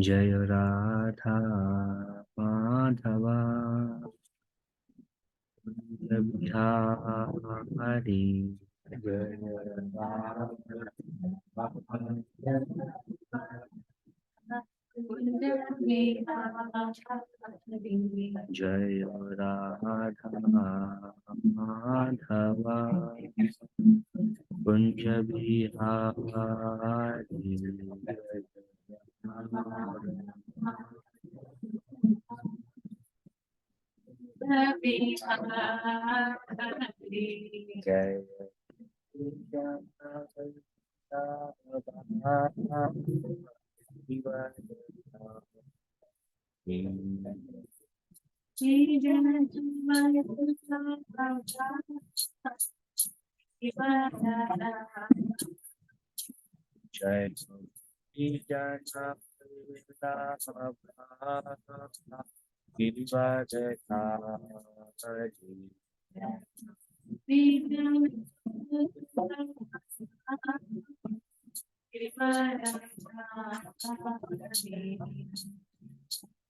जय राधा माधवा बिहारी जय जय राधा माधवा कुंज बिहारी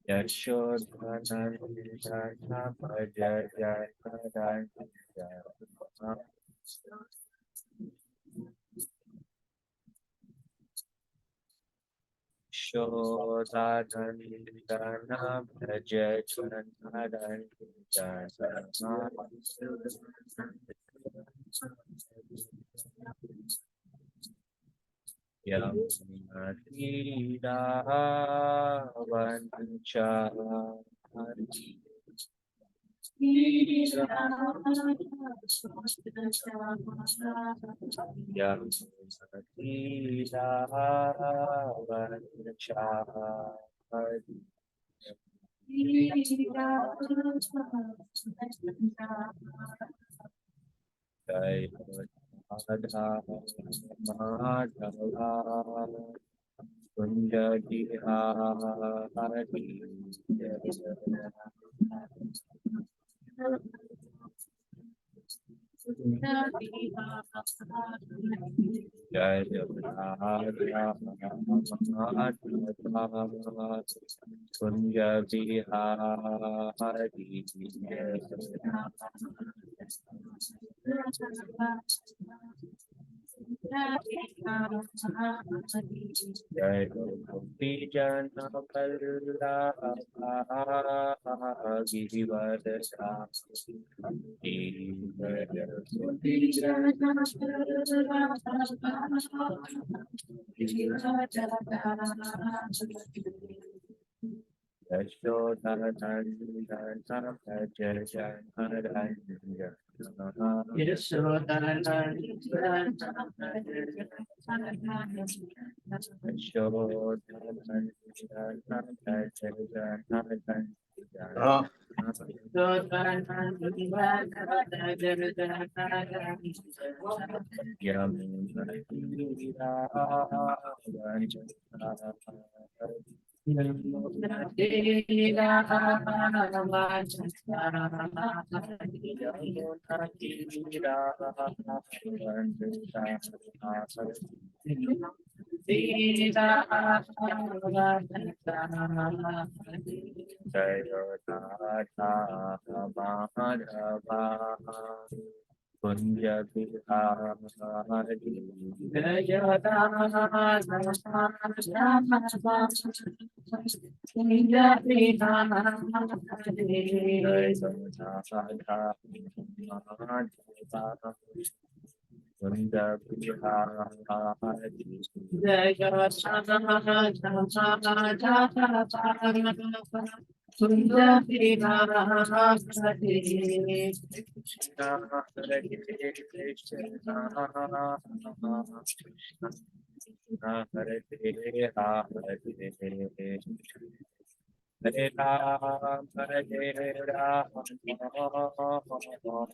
जय शोदानंदन भज चरणन यमुना कुंज बिहारी जय राधा कुंज बिहारी जय गोपी जन वल्लभा गिरिवर यशोदनंदन भज जय राधा माधवा कुंज बिहारी जय Hare Hare Hare Ram, Hare Ram, Ram Ram, Hare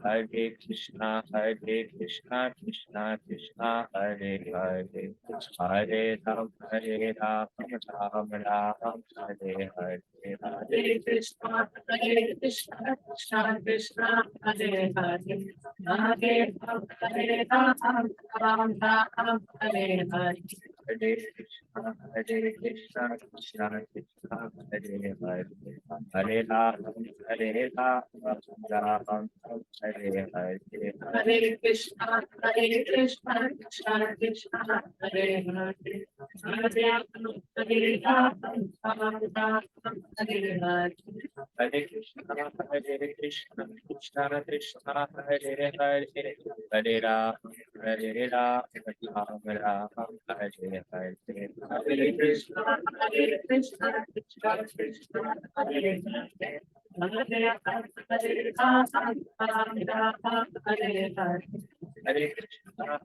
Hare Krishna, Hare Krishna, Krishna Krishna, Hare Hare, Hare Hare Ram, Hare Ram, Ram Ram, Hare Hare, Hare Krishna, Hare Krishna, Krishna Krishna, Hare Hare, Hare Hare Ram, Hare Ram, Ram Ram, Hare Krishna, Hare Krishna, Krishna Krishna, Hare Hare, Hare Hare Ram, Hare Ram, Ram Ram, Hare Hare, Oh, Hare Krishna, Krishna Krishna, Hare Hare, Hare Ram, Ram Ram, Hare Hare, Hare Krishna, Krishna Krishna, Hare Hare, Hare Ram, Ram Ram, Hare Hare. Hare Krishna, Krishna Krishna, Hare Hare, Hare Ram, Ram Ram, Hare Hare, Hare Krishna, Krishna Krishna, Hare Hare, Hare Ram, Ram Ram, Hare Hare. Hare Krishna,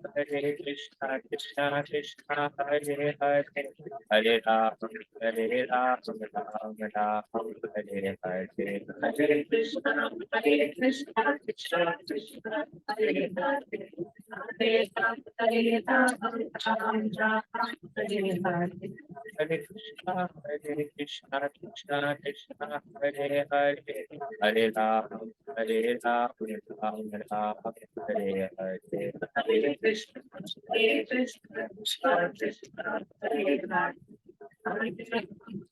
Krishna Krishna, Hare Hare, Hare Ram, Ram Ram, Hare Hare, Hare Krishna, Krishna Krishna, Hare Hare. Hare Krishna, Krishna Krishna, Hare Hare, Hare Ram, Ram Ram, Hare Hare, Hare Krishna, Krishna Krishna, Hare Hare, Hare Ram, Ram Ram, Hare Hare. Hare Krishna, Krishna Krishna, Hare Hare, Hare Ram, Ram Ram, Hare Hare, Hare Krishna, Krishna Krishna, Hare Hare. Hare Krishna,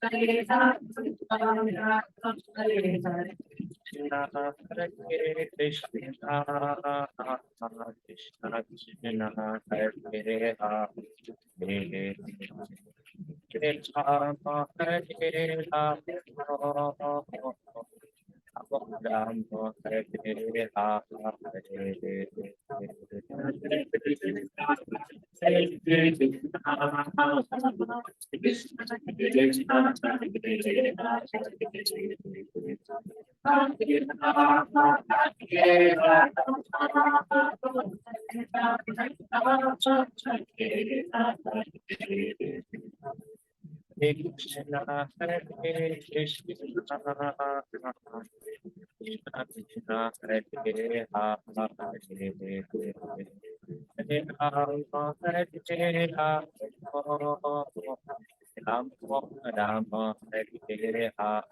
Ram Hare Ha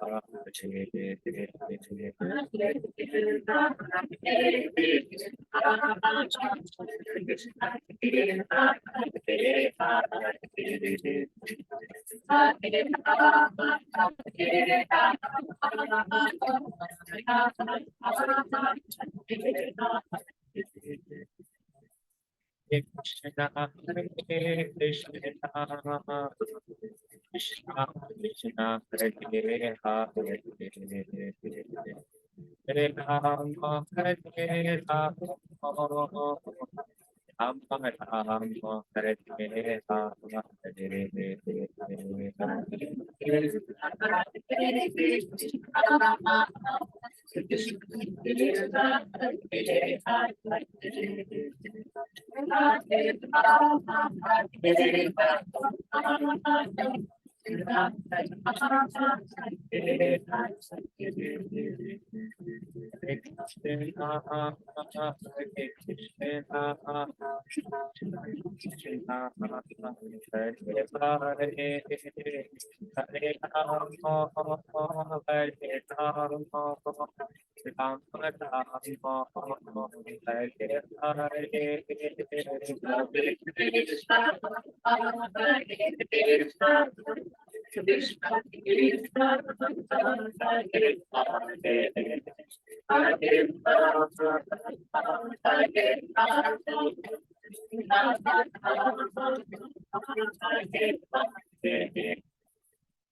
Krishna Hare Krishna Krishna Hare Ha Hare Ram Hare Ha Ram Ram Hare Ha Krishna Hare Krishna Krishna Krishna Hare Ha Hare Ram Hare Ha Ram Ram Hare Ha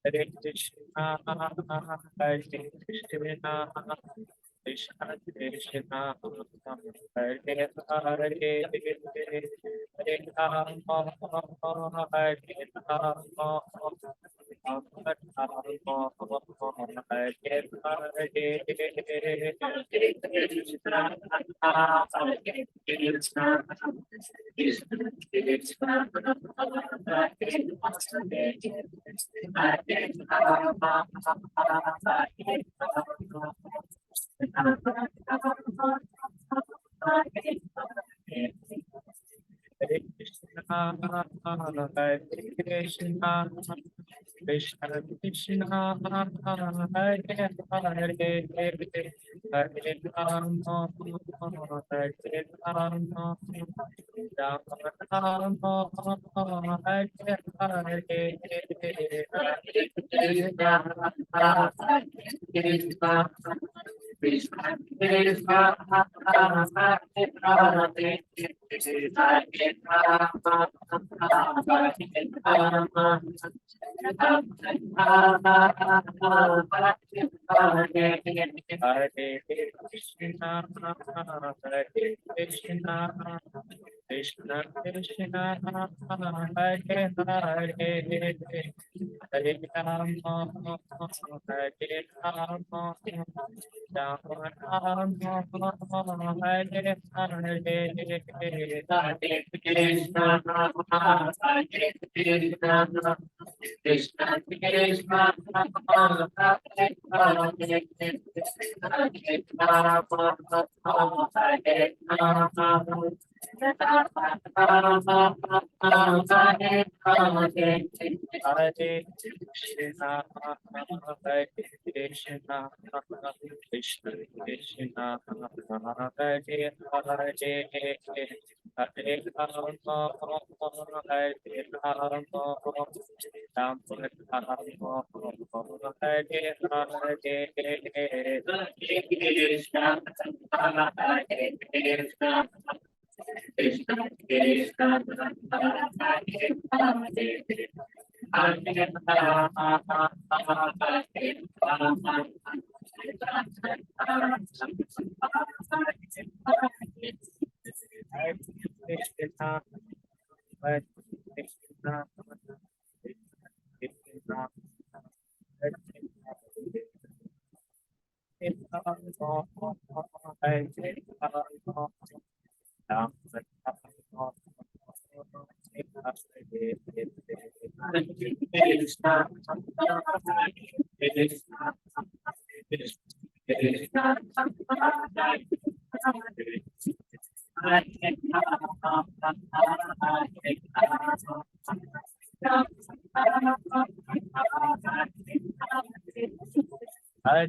Hare Krishna, Hare Krishna, Krishna Krishna, Hare Hare, Hare Rama, Hare Rama, Hare Krishna, Hare Krishna, Krishna Krishna, Hare Hare, Hare Rama, Hare Rama, Ram Ram, Hare Krishna, Hare Krishna, Krishna Krishna, Hare Hare, Hare Rama, Hare Rama, Ram Ram, Hare Hare Krishna, Hare Krishna, Krishna Krishna, Hare Hare, Hare Rama, Hare Rama, Ram Ram, Hare Hare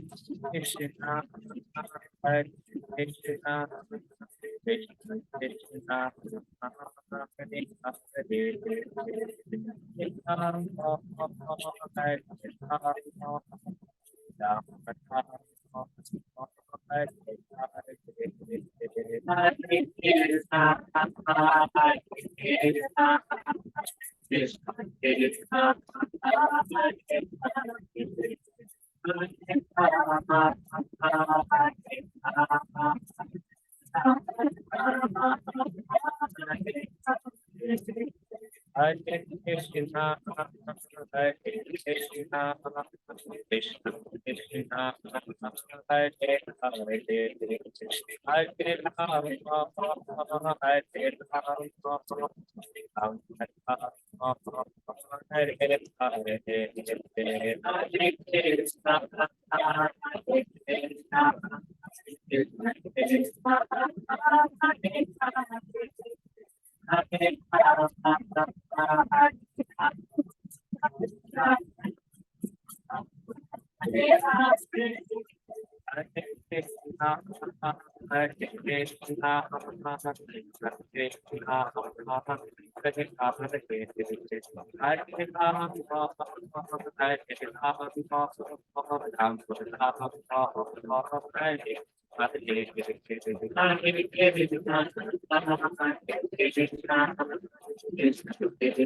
Krishna, Hare Krishna, Krishna Krishna, Hare Hare Krishna, Hare Krishna,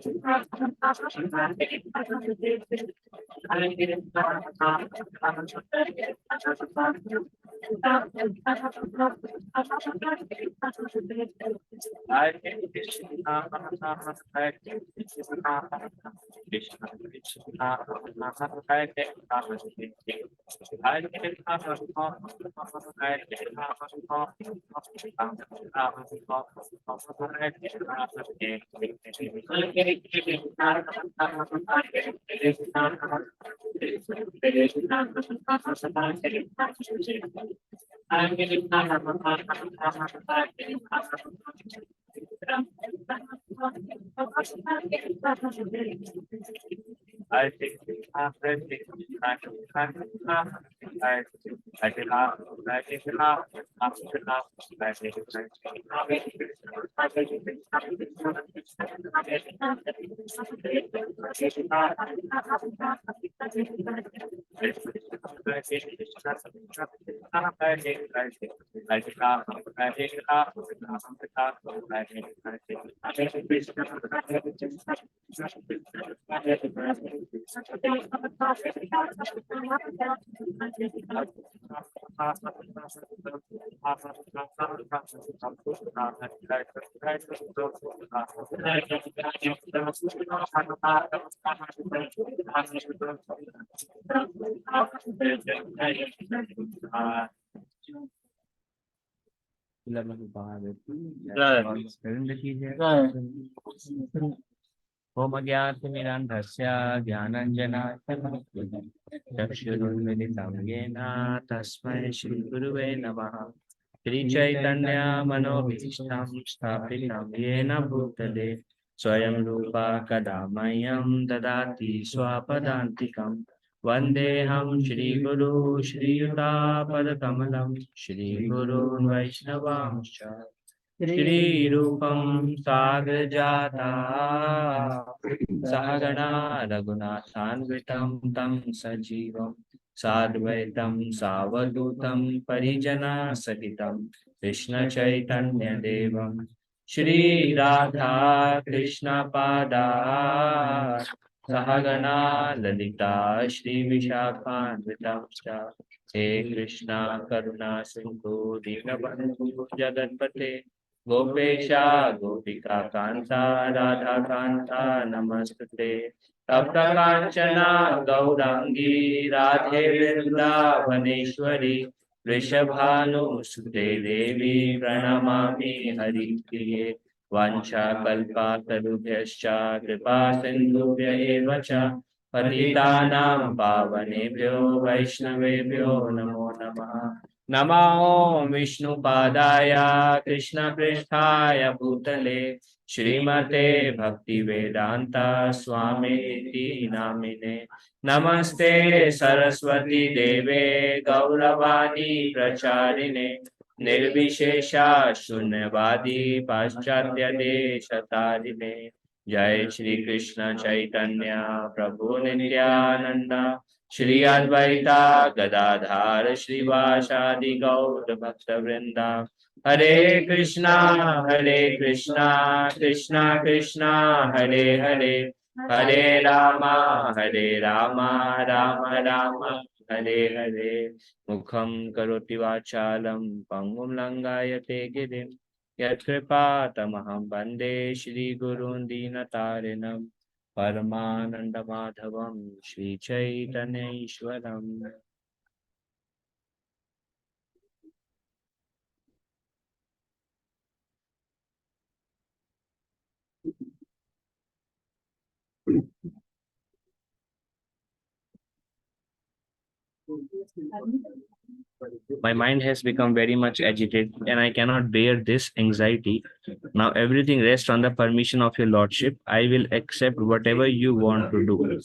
Krishna Krishna, Hare Hare, Hare ओम ज्ञातमिनान्धस्य ज्ञानाञ्जनाशलाकया चक्षुरुन्मिलितं येन तस्मै श्रीगुरुवे नमः। श्रीचैतन्यमनोभीष्टं स्थापितं येन भूतले स्वयं रूपा कदा मह्यं ददाति स्वपदान्तिकम्। वन्देऽहं श्रीगुरु श्रीयुतापदकमलं श्रीगुरून् वैष्णवांश्च श्रीरूपं साग्रजाता सहगणा रघुनाथान्वितं तं सजीवं साद्वैतं सावधूतं परिजनसहितं कृष्णचैतन्यदेवं श्रीराधा कृष्णपादा सहगना ललिता श्रीविशाखान्वितां च हे कृष्णा करुणा सिन्धु दीनबन्धु जगत्पते गोपेशा गोपिका कान्ता राधा कान्ता नमस्तुते तप्त काञ्चना गौराङ्गी राधे वृन्दावनेश्वरी वृषभानुसुते देवी प्रणमामि हरिप्रिये वाञ्छाकल्पातरुभ्यश्च कृपा सिन्धुभ्य एव च पतितानां पावनेभ्यो वैष्णवेभ्यो नमो नमः नमो विष्णुपादाय कृष्णपृष्ठाय भूतले श्रीमते भक्तिवेदान्ता स्वामीति नामिने नमस्ते सरस्वती देवे गौरवाणी प्रचारिणे निर्विशेषा शून्यवादी पाश्चात्य देश तारिणे जय श्री कृष्ण चैतन्य प्रभु नित्यानंद श्री अद्वैता गदाधार श्रीवासादि गौर भक्त वृंदा हरे कृष्णा कृष्णा कृष्णा हरे हरे हरे रामा राम राम हरे हरे मुखं करोति वाचालं पङ्गुं लङ्घयते गिरिं यत्कृपातमहं वन्दे श्रीगुरुं दीनतारिणं परमानन्दमाधवं श्रीचैतन्येश्वरम्। My mind has become very much agitated and I cannot bear this anxiety. Now everything rests on the permission of your lordship. I will accept whatever you want to do.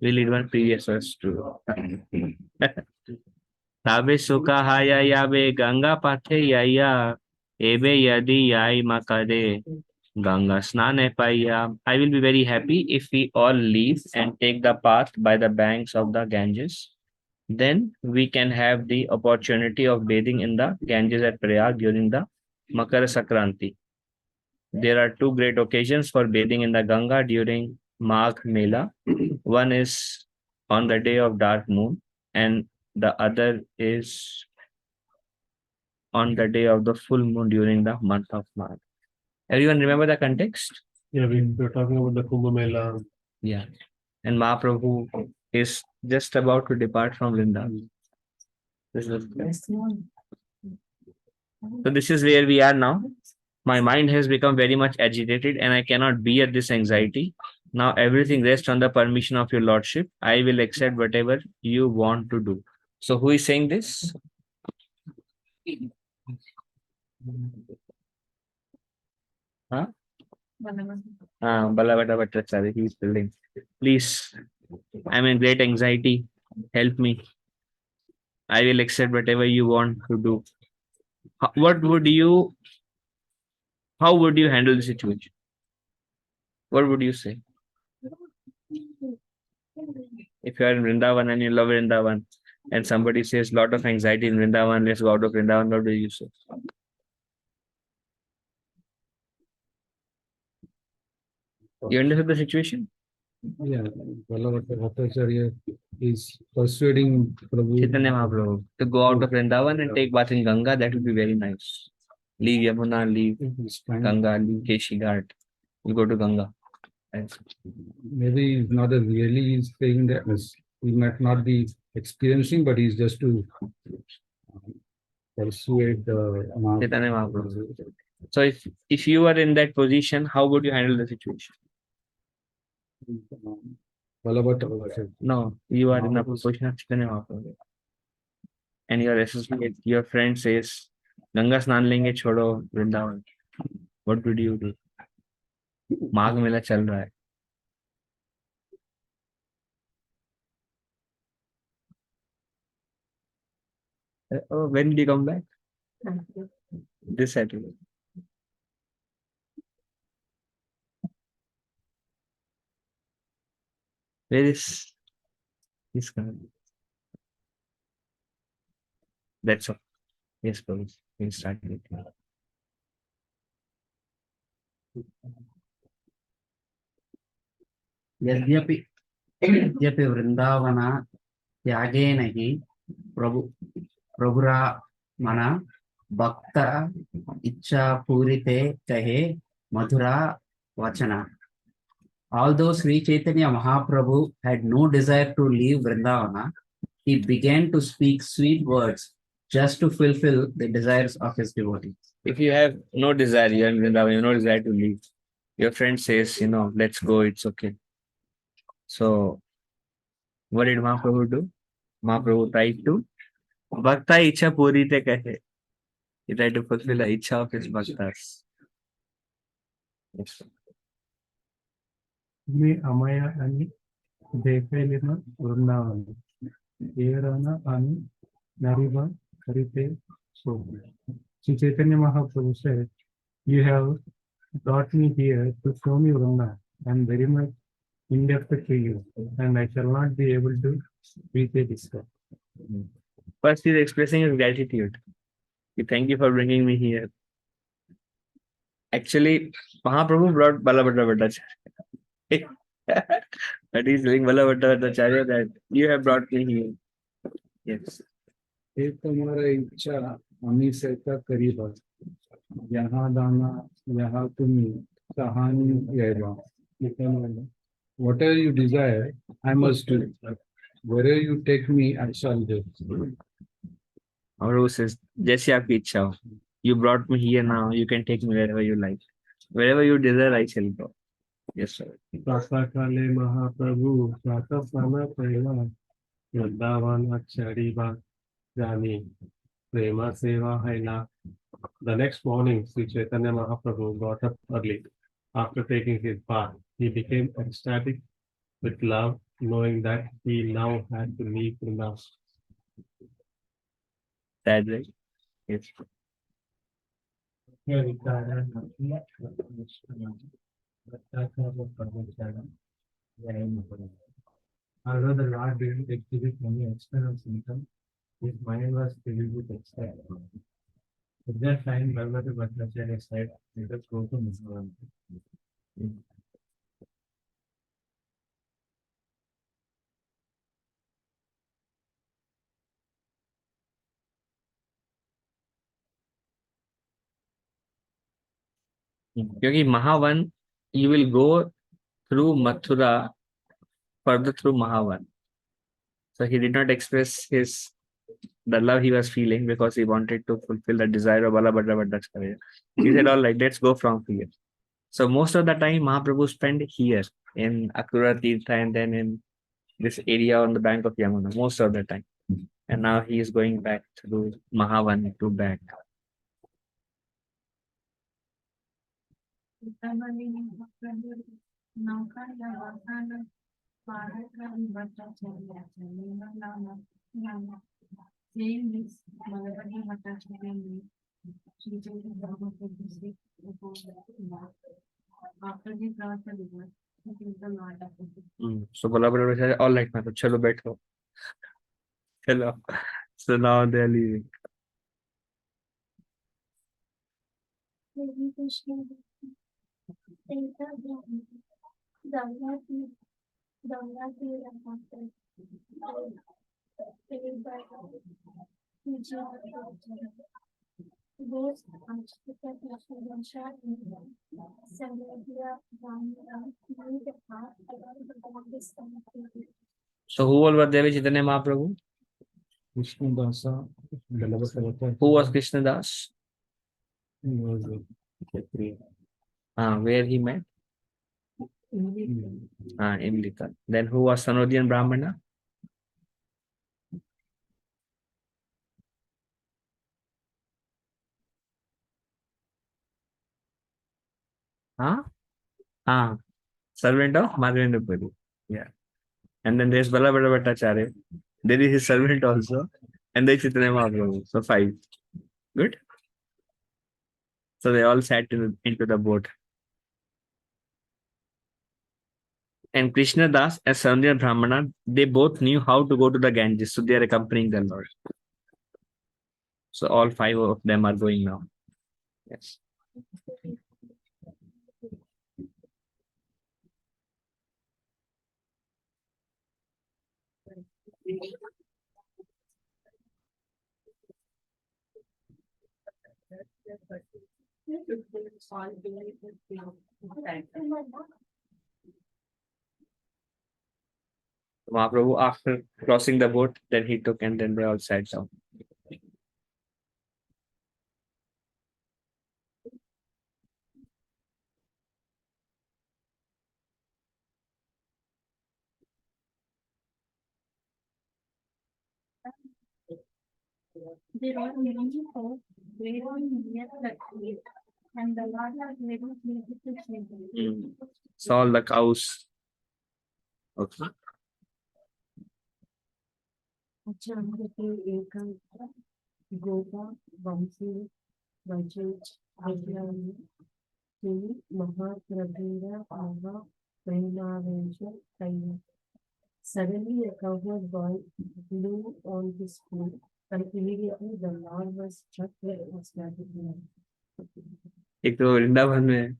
We lead one previous verse to Tabe sukahaya yabe ganga pathe yaya ebe yadi yai makade Ganga snane paya. I will be very happy if we all leave and take the path by the banks of the Ganges. Then we can have the opportunity of bathing in the Ganges at Prayag during the Makara Sakranti. There are two great occasions for bathing in the Ganga during Magh Mela. One is on the day of dark moon, and the other is on the day of the full moon during the month of Magh. Everyone remember the context? Yeah, we're talking about the Kumbh Mela. Yeah. And Mahaprabhu is just about to depart from Vrindavan. So this is where we are now. My mind has become very much agitated and I cannot bear this anxiety. Now everything rests on the permission of your lordship. I will accept whatever you want to do. So who is saying this? Huh? Balabhadra Bhattacharya, he is building. Please, I'm in great anxiety. Help me. I will accept whatever you want to do. What would you, how would you handle the situation? What would you say? If you are in Vrindavan and you love Vrindavan and somebody says lot of anxiety in Vrindavan, let's go out of Vrindavan, what do you say? You understand the situation? Yeah, Bhattacharya is persuading Prabhu. Chaitanya Mahaprabhu to go out of Vrindavan and take bath in Ganga, that would be very nice. Leave Yamuna, leave Ganga, leave Keshi Ghat. You go to Ganga. Maybe he's not a really he's saying that he might not be experiencing, but he's just to persuade the Chaitanya Mahaprabhu. So if you are in that position, how would you handle the situation? No, you are in the position of Chaitanya Mahaprabhu. And your associate, your friend says, Ganga स्नान लेंगे छोड़ो Vrindavan. What would you do? Magh Mela चल रहा है. Oh, when did you come back? This Saturday. Where is this guy? That's all. Yes, please. We'll start with you. यद्यपि यद्यपि वृंदावन त्यागेन हि प्रभु प्रभुरा मना भक्त इच्छा पूरिते कहे मधुरा वचना. Although Sri Chaitanya Mahaprabhu had no desire to leave Vrindavana, he began to speak sweet words just to fulfill the desires of his devotees. If you have no desire, you have no desire to leave. Your friend says, let's go, it's okay. So, what did Mahaprabhu do? Mahaprabhu tried to Bhakta Icha Puri Te Kahe. He tried to fulfill the Icha of his Bhaktas. Yes. मी अमया आणि देखैलीन वृंदावन एरना आणि नरिबा करिते so. Sri Chaitanya Mahaprabhu said, "You have brought me here to show me Vrindavan. I am very much indebted to you, and I shall not be able to repay this debt." First, he's expressing his gratitude. Thank you for bringing me here. Actually, Mahaprabhu brought Balabhadra Bhattacharya. But he's telling Balabhadra Bhattacharya that you have brought me here. Yes. हे तुम्हारा इच्छा आम्ही सहता करीबा यहाँ दाना यहाँ तुम्ही कहानी यायला. Whatever you desire, I must do. Wherever you take me, I shall do. Mahaprabhu says, Jaisi aapki ichha ho. You brought me here now. You can take me wherever you like. Wherever you desire, I shall go. Yes, sir. प्रातःकाले महाप्रभु प्रातःस्नान पहिला वृंदावन चढ़ीबा जानी प्रेमा सेवा हैला. The next morning, Sri Chaitanya Mahaprabhu got up early. After taking his bath, he became ecstatic with love, knowing that he now had to leave Vrindavan. That right? Yes. Although the Lord didn't exhibit any external symptoms, his mind was filled with excitement. At that time, Bhagavata Bhattacharya said, "Let us go to Vrindavan." क्योंकि Mahavan, you will go through Mathura, further through Mahavan. So he did not express the love he was feeling because he wanted to fulfill the desire of Balabhadra Bhattacharya. He said, all right, let's go from here. So most of the time, Mahaprabhu spent here in Akrura Tirtha and then in this area on the bank of Yamuna, most of the time. And now he is going back to Mahavan to back. So Balabhadra said, all right, Mahaprabhu, chalo baitho. Chalo. So now they are leaving. So who all were there with Chaitanya Mahaprabhu? Krishna Dasa, Who was Krishna Das? He was a Kshatriya. Where he met? Imlika. Then who was Sanodian Brahmana? Servant of Madhavendra Puri. Yeah. And then there's Balabhadra Bhattacharya. There is his servant also. And there's Chaitanya Mahaprabhu. So 5. Good. So they all sat into the boat. And Krishna Das and Sanodian Brahmana, they both knew how to go to the Ganges. So they are accompanying the Lord. So all 5 of them are going now. Yes. Mahaprabhu, after crossing the boat, then he took and then they all sat down. There are many folks very near the lake, and the water is very beautiful children. Saw all the cows. Okay. अचानक एक गोपा वंशी वंशित विज्ञानी की महाप्रभुरा आवा प्रेमावेश कई. Suddenly a cowherd boy blew on his flute, and immediately the Lord was struck with ecstatic love. एक तो वृंदावन में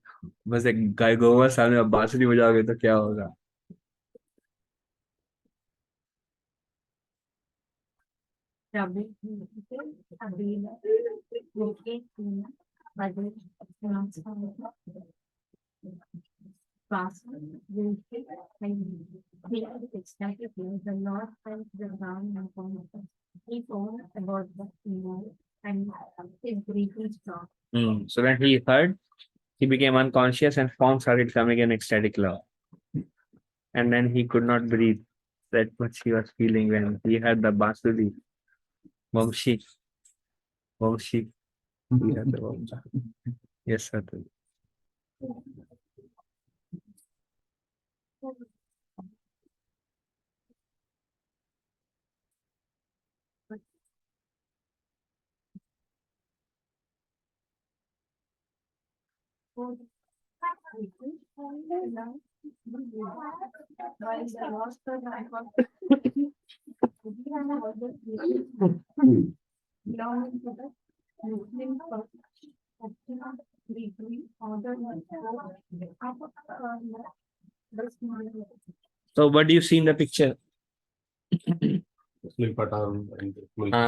बस एक गाय गोवा सामने बांसुरी बजाओगे तो क्या होगा. The Lord felt the ground upon him. He told about the evil and his grief is strong. So when he heard, he became unconscious and form started coming in ecstatic love. And then he could not breathe. That much he was feeling when he heard the bansuri. Vamshi. Vamshi. He heard the Vamshi. Yes, sir. So what do you see in the picture?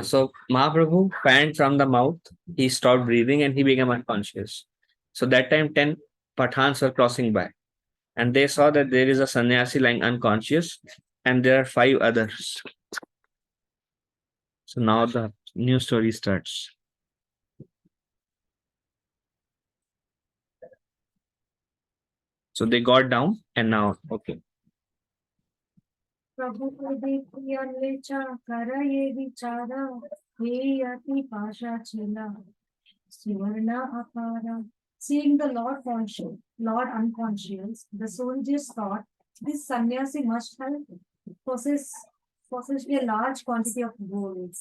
So Mahaprabhu panned from the mouth, he stopped breathing and he became unconscious. So that time 10 Pathans were crossing by and they saw that there is a sannyasi lying unconscious and there are 5 others. So now the new story starts. So they got down and now, okay. प्रभु को देखी अन्वेषा कर ये विचारा ये अति पाशा चेला सुवर्ण अपारा. Seeing the Lord unconscious, the soldiers thought this sannyasi must have possessed a large quantity of gold.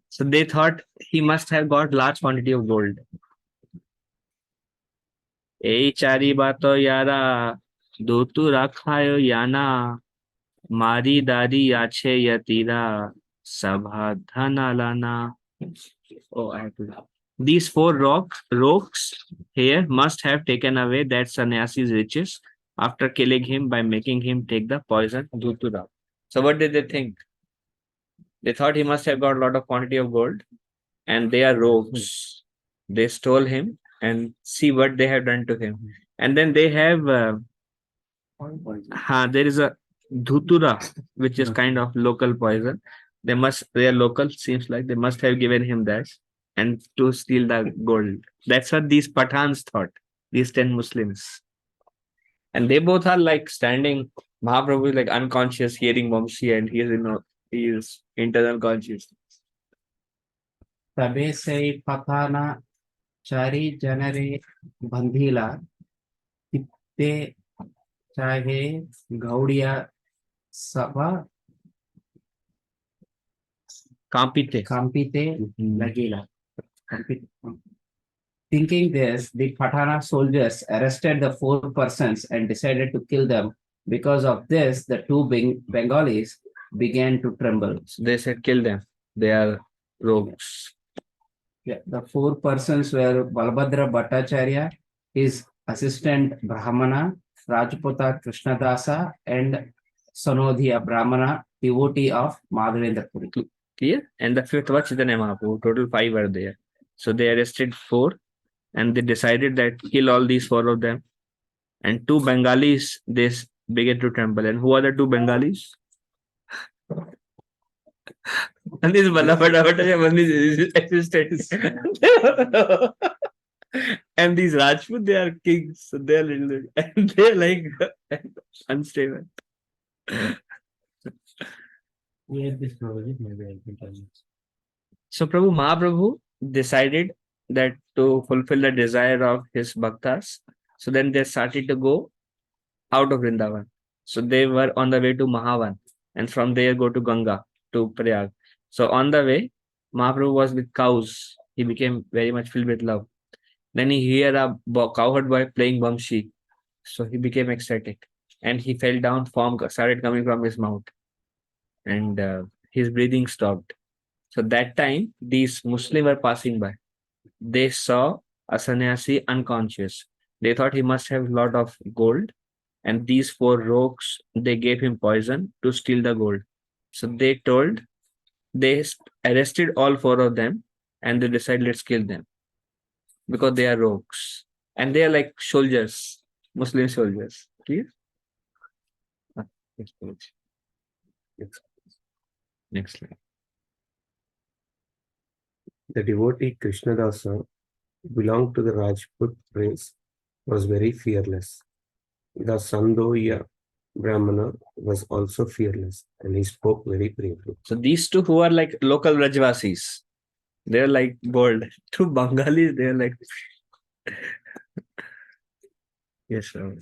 So they thought he must have got large quantity of gold. এই চারি বাত ইয়ারা দোতু রাখায় ইয়ানা মারি দারি আছে ইয়াতিরা sabha dhanalana. Oh, I have to. These 4 rocks here must have taken away that sannyasi's riches after killing him by making him take the poison dhutura. So what did they think? They thought he must have got a lot of quantity of gold and they are rogues. They stole him and see what they have done to him. And then they have, there is a dhutura, which is kind of local poison. They are local, seems like they must have given him that and to steal the gold. That's what these Pathans thought, these 10 Muslims. And they both are like standing. Mahaprabhu is like unconscious, hearing Vamshi, and he is internal conscious. तबे से पथाना चारी genre बंधीला तिप्ते चाहे गौड़िया सभा कांपिते लगेला. Thinking this, the Pathana soldiers arrested the 4 persons and decided to kill them. Because of this, the 2 Bengalis began to tremble. So they said, kill them. They are rogues. Yeah, the 4 persons were Balabhadra Bhattacharya, his assistant Brahmana, Rajputa Krishnadasa and Sanodhiya Brahmana, devotee of Madhavendra Puri. Clear? And the fifth was Chaitanya Mahaprabhu. Total 5 were there. So they arrested 4 and they decided that kill all these 4 of them. And 2 Bengalis, they began to tremble. And who are the 2 Bengalis? And this existence. And these Rajput, they are kings. So they are little, and they're like unstable. Where this project maybe I can tell you. So Prabhu Mahaprabhu decided that to fulfill the desire of his bhaktas, so then they started to go out of Vrindavan. So they were on the way to Mahavan, and from there go to Ganga, to Prayag. So on the way, Mahaprabhu was with cows. He became very much filled with love. Then he heard a cowherd boy playing Bamshi. So he became ecstatic. And he fell down, foam started coming from his mouth. And his breathing stopped. So that time, these Muslims were passing by. They saw a sannyasi unconscious. They thought he must have a lot of gold. And these 4 rogues, they gave him poison to steal the gold. So they arrested all 4 of them and they decided, let's kill them. Because they are rogues. And they are like soldiers, Muslim soldiers. Clear? Next page. Next slide. The devotee Krishnadasa belonged to the Rajput race, was very fearless. The Sandoya Brahmana was also fearless and he spoke very bravely. So these 2 who are like local Rajvasis, they're like bold. 2 Bengalis, they're like yes, sir.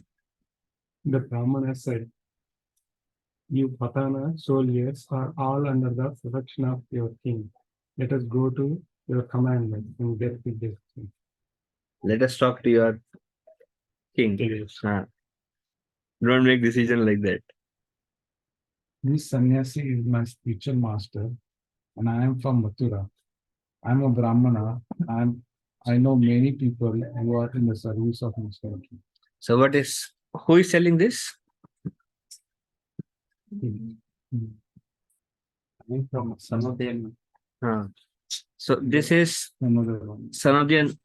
The Brahmana said, "You Patana soldiers are all under the protection of your king. Let us go to your commandment and get with this king." Let us talk to your king. Yes. Don't make decision like that. This sannyasi is my spiritual master, and I am from Mathura. I am a Brahmana, and I know many people who are in the service of my country. So who is selling this? I am from Sanodhiya. So this is Another one. Sanodhiyan,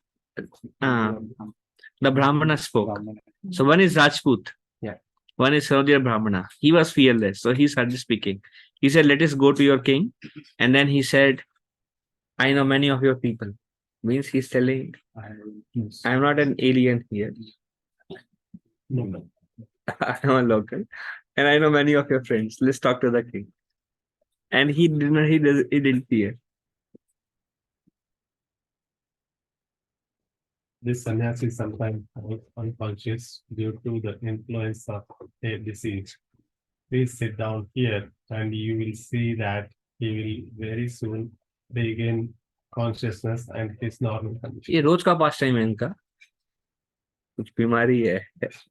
the Brahmana spoke. Brahmana. So one is Rajput. Yeah. One is Sanodhiyan Brahmana. He was fearless. So he started speaking. He said, let us go to your king. And then he said, I know many of your people. Means he's telling, Yes. I'm not an alien here. I am a local. And I know many of your friends. Let's talk to the king. And he didn't fear. This sannyasi sometimes was unconscious due to the influence of a disease. Please sit down here and you will see that he will very soon regain consciousness and his normal condition. ये रोज का पास time है इनका कुछ बीमारी है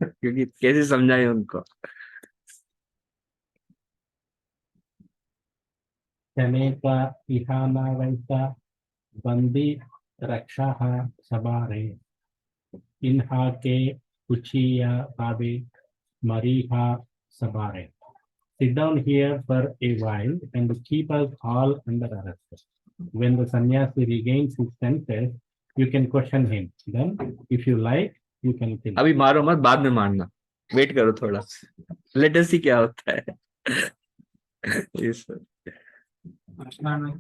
क्योंकि कैसे समझाए उनको Kaneka ihana vaita bandi rakshaha sabare inha ke uchiya babe mariha sabare. Sit down here for a while and keep us all under arrest. When the sannyasi regains his senses, you can question him. Then, if you like, you can kill him. अभी मारो मत बाद में मारना wait करो थोड़ा let us सी क्या होता है yes sir. The Satana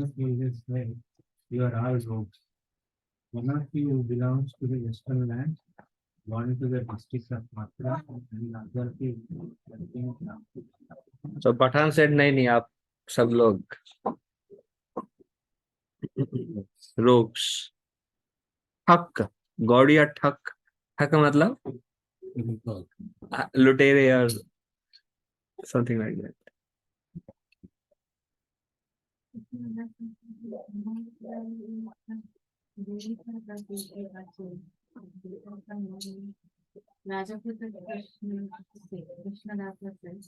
says that you are all rogues. One of you belongs to the western land, one to the district of Mathura, and the other is the king of Nagpur. So Pathan said नहीं नहीं आप सब लोग rogues ठक गौड़िया ठक ठक मतलब लुटेरे और something like that. Rajaputta Krishnadasa says,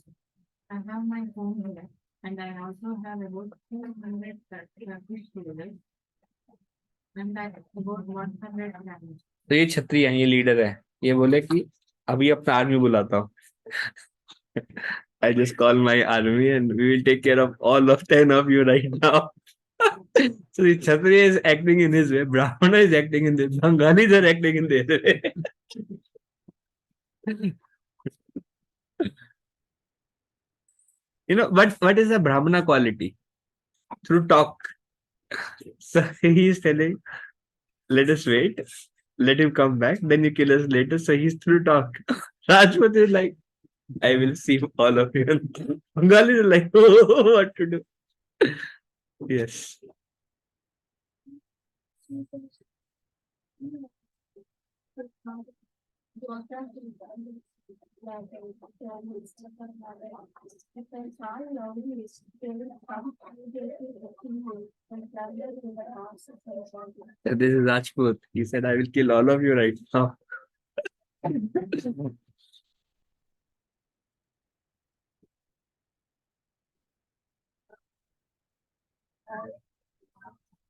I have my home here. And I also have about 200 Turkish students and I have about 100 languages. तो ये छत्री है, ये लीडर है, ये बोले कि अभी अपना आर्मी बुलाता हूँ. I just call my army and we will take care of all of 10 of you right now. So the Kshatriya is acting in his way, Brahmana is acting in this, Bengalis are acting in their way. You know, but what is the Brahmana quality? Through talk. So he is telling, let us wait, let him come back, then you kill us later. So he's through talk. Rajput is like, I will see all of you. Bengali is like, oh, what to do? Yes. So this is Rajput. He said, I will kill all of you right now.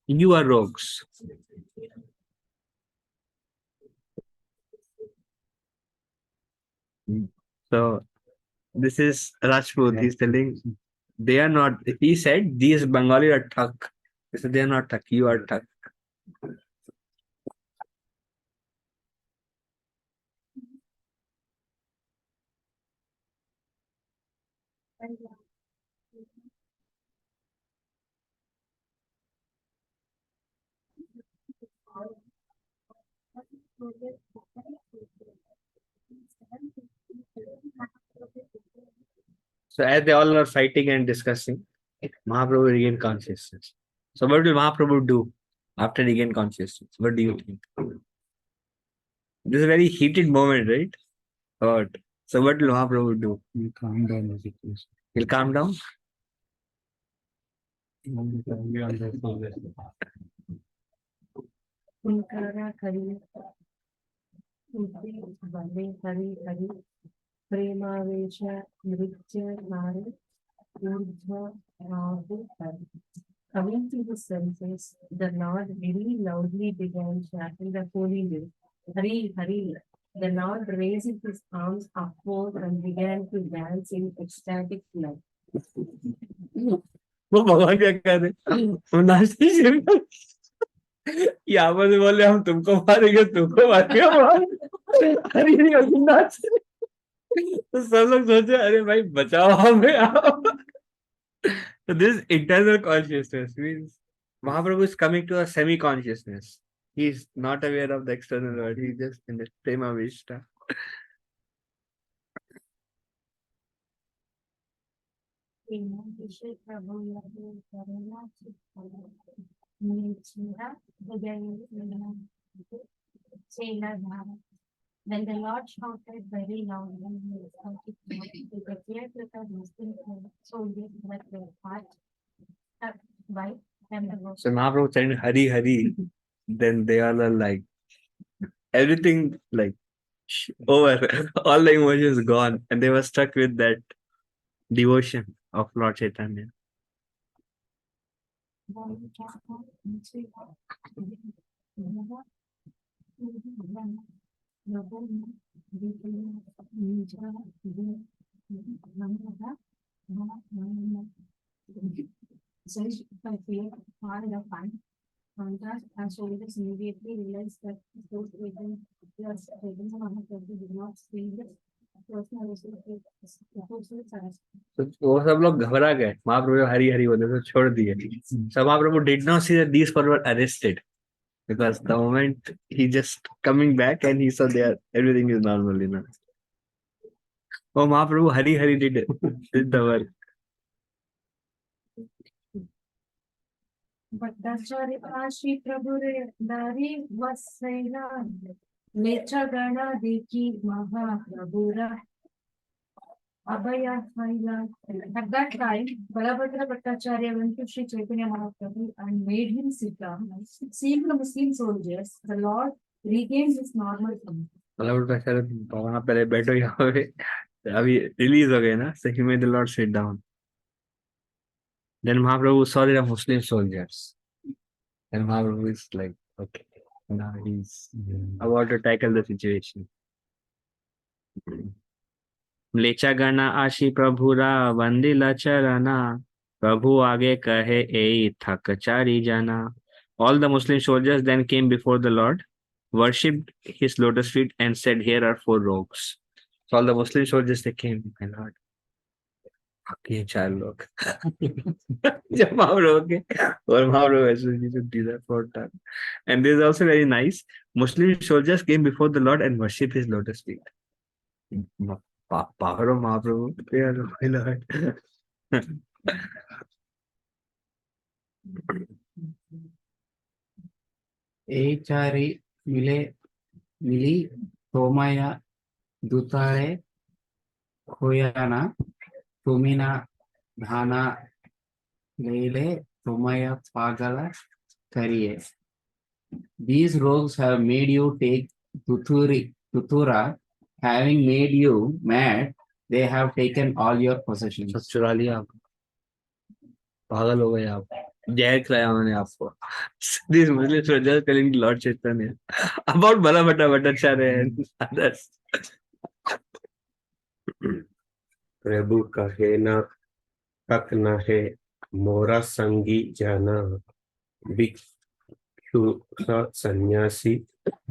You are rogues. So this is Rajput. He's telling they are not. He said these Bengali are Thak. He said they are not Thak. You are Thak. So as they all are fighting and discussing, Mahaprabhu regained consciousness. So what will Mahaprabhu do after regain consciousness? What do you think? This is a very heated moment, right? What? So what will Mahaprabhu do? You calm down the situation. He'll calm down. We understand this. Kunkara Kari, Uti, Bande Hari Hari, Prema Vesha, Nritya Nari, Urdhva Rahu Hari. Coming to the senses, the Lord very loudly began chanting the holy name. Hari Hari. The Lord raised his arms upward and began to dance in ecstatic love. वो भगवान क्या कह रहे? वो नाचते शिव यहाँ पर बोले हम तुमको मारेंगे तुमको मारेंगे हरी हरी हरी नाच तो सब लोग सोचे अरे भाई बचाओ हमें आप. So this internal consciousness means Mahaprabhu is coming to a semi-consciousness. He is not aware of the external world. He is just in the prema vishta. Then the Lord shouted very loudly, to the caretaker Muslim soldiers that were hot by and the So Mahaprabhu saying Hari Hari, then they all are like everything like over, all the emotions gone, and they were stuck with that devotion of Lord Chaitanya. Since I feel hard enough time, contrast and soldiers immediately realized that those agents did not see the personal तो वो सब लोग घबरा गए. महाप्रभु हरि हरि बोले तो छोड़ दिए. So Mahaprabhu did not see that these four were arrested because the moment he just coming back and he saw there everything is normal, you know. Oh, Mahaprabhu Hari Hari did the work. But Shri Prabhu Dari was saying, Lecha Gana Deki Maha Prabhura Abhaya Haila. At that time, Balabhadra Bhattacharya went to Sri Chaitanya Mahaprabhu and made him sit down. Seeing the Muslim soldiers, the Lord regained his normal form. वहां पहले बैठो यहाँ पे अभी release हो गए ना, so he made the Lord sit down. Then Mahaprabhu saw the Muslim soldiers. And Mahaprabhu is like, okay, now he's about to tackle the situation. लेचा गणा आशी प्रभुरा वंदिला चरना प्रभु आगे कहे ए थक चारी जना. All the Muslim soldiers then came before the Lord, worshipped his lotus feet, and said, "Here are 4 rogues." So all the Muslim soldiers they came, my Lord. ये 4 लोग जब महाप्रभु के और महाप्रभु ऐसे you do that for time. And this is also very nice. Muslim soldiers came before the Lord and worshipped his lotus feet. Power of Mahaprabhu. Yeah, my Lord. एचारी मिले मिली तोमया दुतारे खोयाना तुमिना धाना लेले तोमया पागला करिए. These rogues have made you take tutura, having made you mad, they have taken all your possessions. सब चुरा लिया आप, पागल हो गए आप, जहर खिलाया उन्होंने आपको. These Muslims were just telling Lord Chaitanya about Bala Bhatta Bhattacharya and others. प्रभु कहे न तक न है मोरा संगी जाना भिक्षु सन्यासी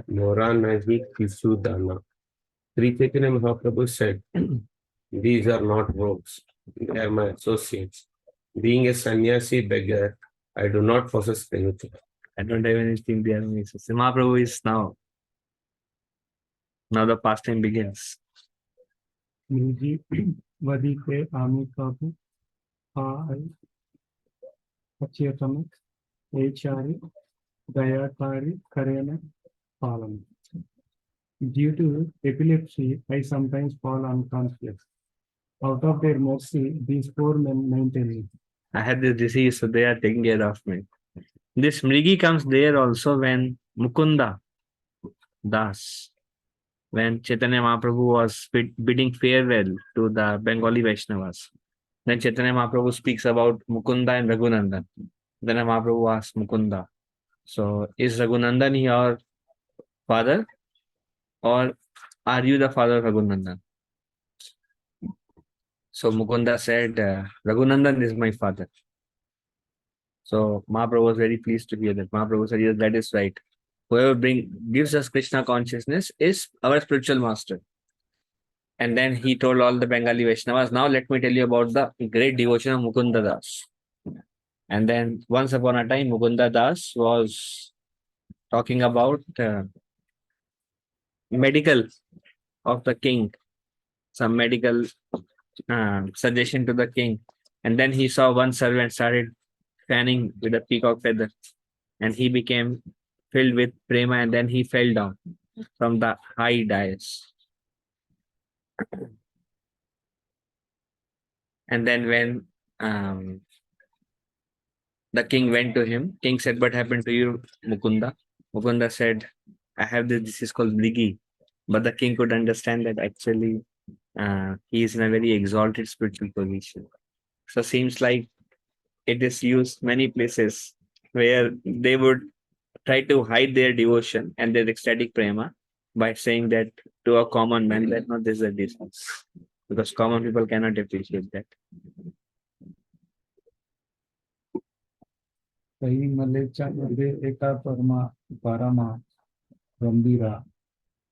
मोरा नहीं किसु दाना. Sri Chaitanya Mahaprabhu said, these are not rogues, they are my associates. Being a sannyasi beggar, I do not possess anything. I don't have anything there. Mahaprabhu is now the pastime begins. Guruji, vadite ami kapu, ai, achyatama, echari, dayatari, karena, palam. Due to epilepsy, I sometimes fall unconscious. Out of their mercy, these 4 men maintain me. I had this disease, so they are taking care of me. This Mrigi comes there also when Mukunda Das, when Chaitanya Mahaprabhu was bidding farewell to the Bengali Vaishnavas. Then Chaitanya Mahaprabhu speaks about Mukunda and Raghunandan. Then Mahaprabhu asks Mukunda, so is Raghunandan your father, or are you the father of Raghunandan? So Mukunda said, Raghunandan is my father. So Mahaprabhu was very pleased to hear that. Mahaprabhu said, yes, that is right. Whoever gives us Krishna consciousness is our spiritual master. And then he told all the Bengali Vaishnavas, now let me tell you about the great devotion of Mukunda Das. And then once upon a time, Mukunda Das was talking about medical of the king, some medical suggestion to the king. And then he saw one servant started fanning with a peacock feather, and he became filled with prema, and then he fell down from the high dais. And then when the king went to him, king said, what happened to you, Mukunda? Mukunda said, I have this disease called Mrigi. But the king could understand that actually he is in a very exalted spiritual position. So seems like it is used many places where they would try to hide their devotion and their ecstatic prema by saying that to a common man that no, this is a disease. Because common people cannot appreciate that. Sahi malecha ade eka parama gambira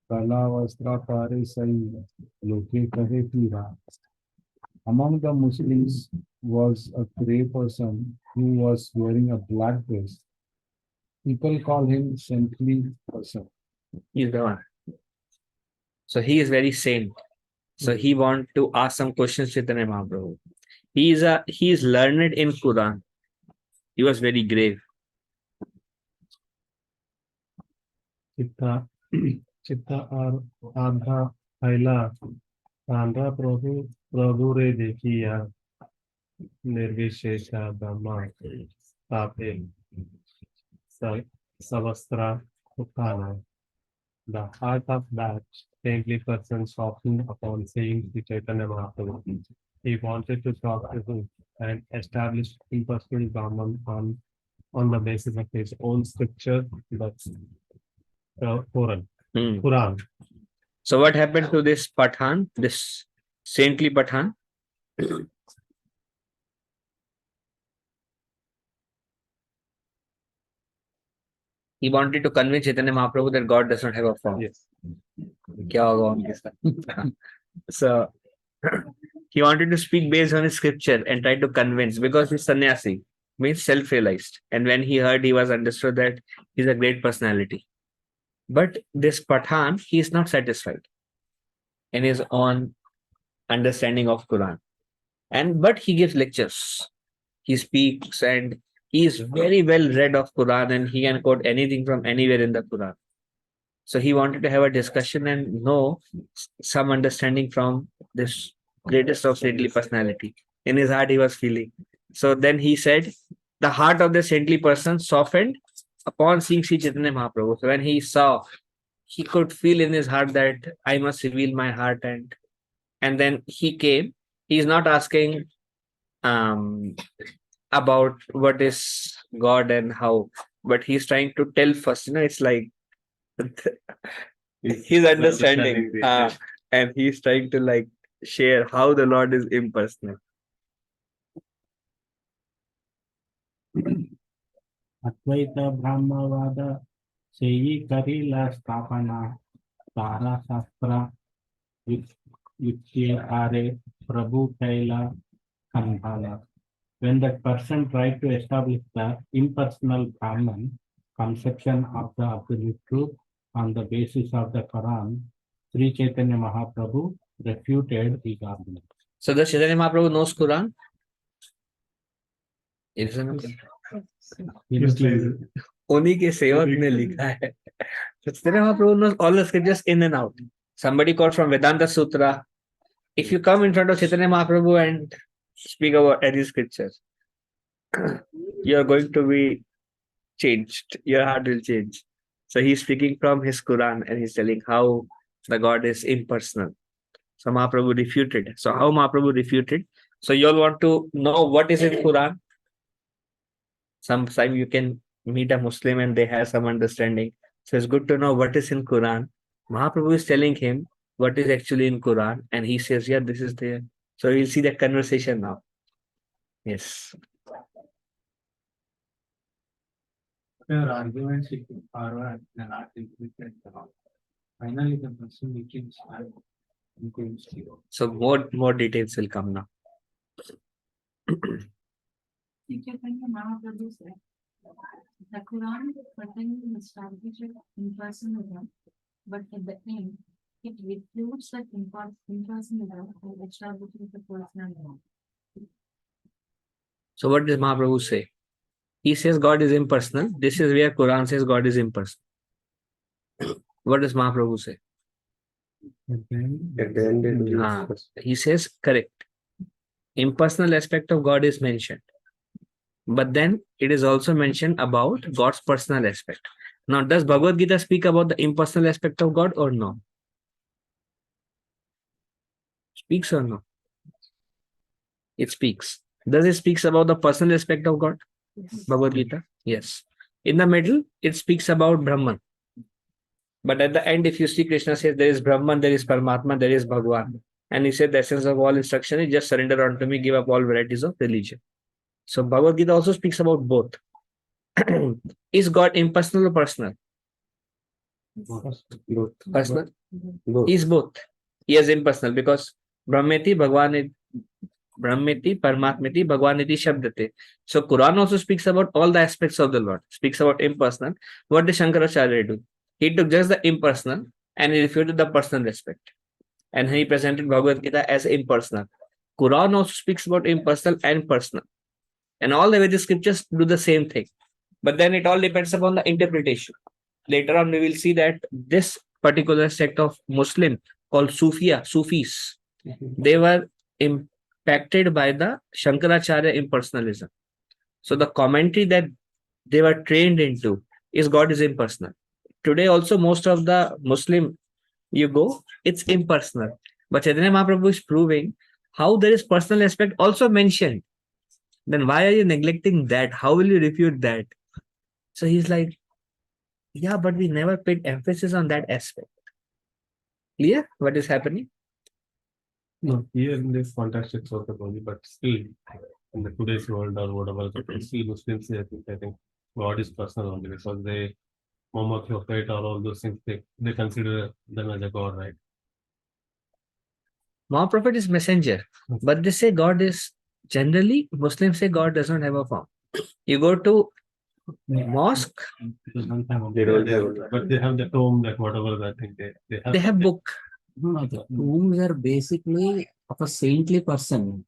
kala vastra pare sahi loke kahe pira. Among the Muslims was a grey person who was wearing a black dress. People call him saintly person. He is the one. So he is very saint. So he want to ask some questions to Chaitanya Mahaprabhu. He is learned in Quran. He was very grave. Chitta Adha Haila Andhra Prabhu Re Dekhiya Nirvishesha Dhamma Tape Savastra Uttana. The heart of that saintly person softened upon seeing the Chaitanya Mahaprabhu. he wanted to talk to him and establish impersonal Brahman on the basis of his own scripture, that's Quran. Hmm. Quran. So what happened to this Pathan, this saintly Pathan? He wanted to convince Chaitanya Mahaprabhu that God does not have a form. Yes. क्या होगा उनके साथ? So he wanted to speak based on his scripture and try to convince, because he's sannyasi, means self-realized. And when he heard, he was understood that he's a great personality. But this Pathan, he is not satisfied in his own understanding of Quran. But he gives lectures. He speaks and he is very well read of Quran, and he can quote anything from anywhere in the Quran. So he wanted to have a discussion and know some understanding from this greatest of saintly personality. In his heart, he was feeling. So then he said, the heart of the saintly person softened upon seeing Sri Chaitanya Mahaprabhu. So when he saw, he could feel in his heart that I must reveal my heart, and then he came. He's not asking um about what is God and how, but he's trying to tell first. It's like he's understanding, and he's trying to like share how the Lord is impersonal. ಅದ್ವೈತ ಬ್ರಹ್ಮವಾದ ಸೇಯಿ ಕರಿಲ ಸ್ಥಾಪನ ತಾರಾಶಾಸ್ತ್ರ ಯುಕ್ತಿಯಾರೆ ಪ್ರಭು ಕೈಲ ಕಂಧಾಲ. When that person tried to establish the impersonal Brahman conception of the absolute truth on the basis of the Quran, Sri Chaitanya Mahaprabhu refuted his argument. So does Chaitanya Mahaprabhu knows Quran? उन्हीं के सेवक ने लिखा है. So Chaitanya Mahaprabhu knows all the scriptures in and out. Somebody quote from Vedanta Sutra. If you come in front of Chaitanya Mahaprabhu and speak about any scripture, you are going to be changed. Your heart will change. So he's speaking from his Quran and he's telling how the God is impersonal. So Mahaprabhu refuted. So how Mahaprabhu refuted? So you all want to know what is in Quran? Sometime you can meet a Muslim and they have some understanding. So it's good to know what is in Quran. Mahaprabhu is telling him what is actually in Quran, and he says, yeah, this is there. So we'll see that conversation now. Yes. Your arguments you put forward and articulated all. Finally, the person became smart and could zero. So more details will come now. Chaitanya Mahaprabhu said, the Quran pertains to establishing impersonalism, but at the end, it refutes that impersonalism and establishes the personalism. So what does Mahaprabhu say? He says God is impersonal. This is where Quran says God is impersonal. What does Mahaprabhu say? He says correct. Impersonal aspect of God is mentioned. But then it is also mentioned about God's personal aspect. Now, does Bhagavad Gita speak about the impersonal aspect of God or no? Speaks or no? It speaks. Does it speaks about the personal aspect of God? Yes. Bhagavad Gita? Yes. In the middle, it speaks about Brahman. But at the end, if you see, Krishna says there is Brahman, there is Paramatma, there is Bhagwan. And he said the essence of all instruction is just surrender unto me, give up all varieties of religion. So Bhagavad Gita also speaks about both. Is God impersonal or personal? Personal? He is both. He is impersonal because Brahmeti, Brahmeti, Paramatmeti, Bhagwaniti, Shabdate. So Quran also speaks about all the aspects of the Lord, speaks about impersonal. What did Shankaracharya do? He took just the impersonal and he refuted the personal aspect. And he presented Bhagavad Gita as impersonal. Quran also speaks about impersonal and personal. And all the Vedic scriptures do the same thing. But then it all depends upon the interpretation. Later on, we will see that this particular sect of Muslim called Sufis, they were impacted by the Shankaracharya impersonalism. So the commentary that they were trained into is God is impersonal. Today also, most of the Muslim, you go, it's impersonal. But Chaitanya Mahaprabhu is proving how there is personal aspect also mentioned. Then why are you neglecting that? How will you refute that? So he's like, yeah, but we never paid emphasis on that aspect. Clear what is happening? No, here in this context, it's okay, Bobby, but still, in the today's world or whatever, still Muslims, I think God is personal only because they, Muhammad, Prophet, or all those things, they consider them as a God, right? Mohammed Prophet is messenger, but they say God is generally Muslims say God does not have a form. You go to mosque, They don't have, but they have the tomb, that whatever that thing they have. they have something. book. No, the tombs are basically of a saintly person.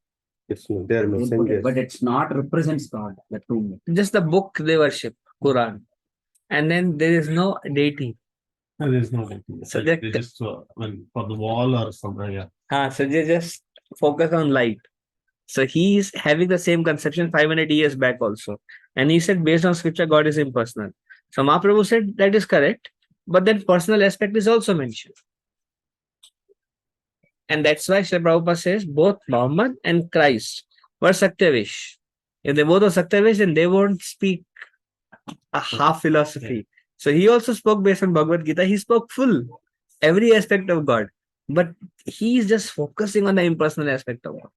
It's they are They put it, messengers. but it's not represents God, the tomb. Just the book they worship, Quran. And then there is no deity. No, there's no like, So they they, just for the wall or something. Yeah. so they just focus on light. So he is having the same conception 500 years back also. And he said, based on scripture, God is impersonal. So Mahaprabhu said that is correct, but then personal aspect is also mentioned. And that's why Srila Prabhupada says both Muhammad and Christ were Satyavish. If they both are Satyavish, then they won't speak a half philosophy. So he also spoke based on Bhagavad Gita. He spoke full, every aspect of God. But he is just focusing on the impersonal aspect of God.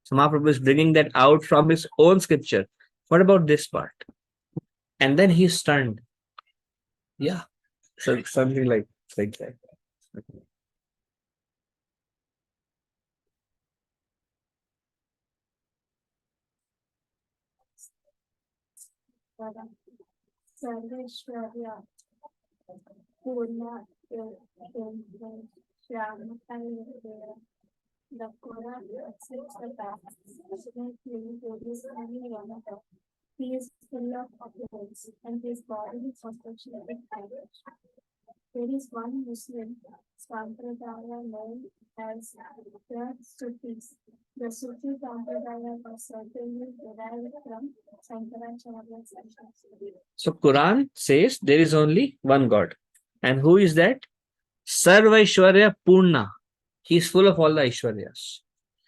So Mahaprabhu is bringing that out from his own scripture. What about this part? And then he's stunned. Yeah. So something like that. Sarveshwarya Purna Shyam the Quran accepts the fact that there is only one of them. He is full of opulence and his body is construction with courage. There is one Muslim Sampradaya known as the Sufis. The Sufi Sampradaya was certainly derived from Shankaracharya's teachings. So Quran says there is only one God. And who is that? Sarvaishwarya Purna. He is full of all the Aishwaryas.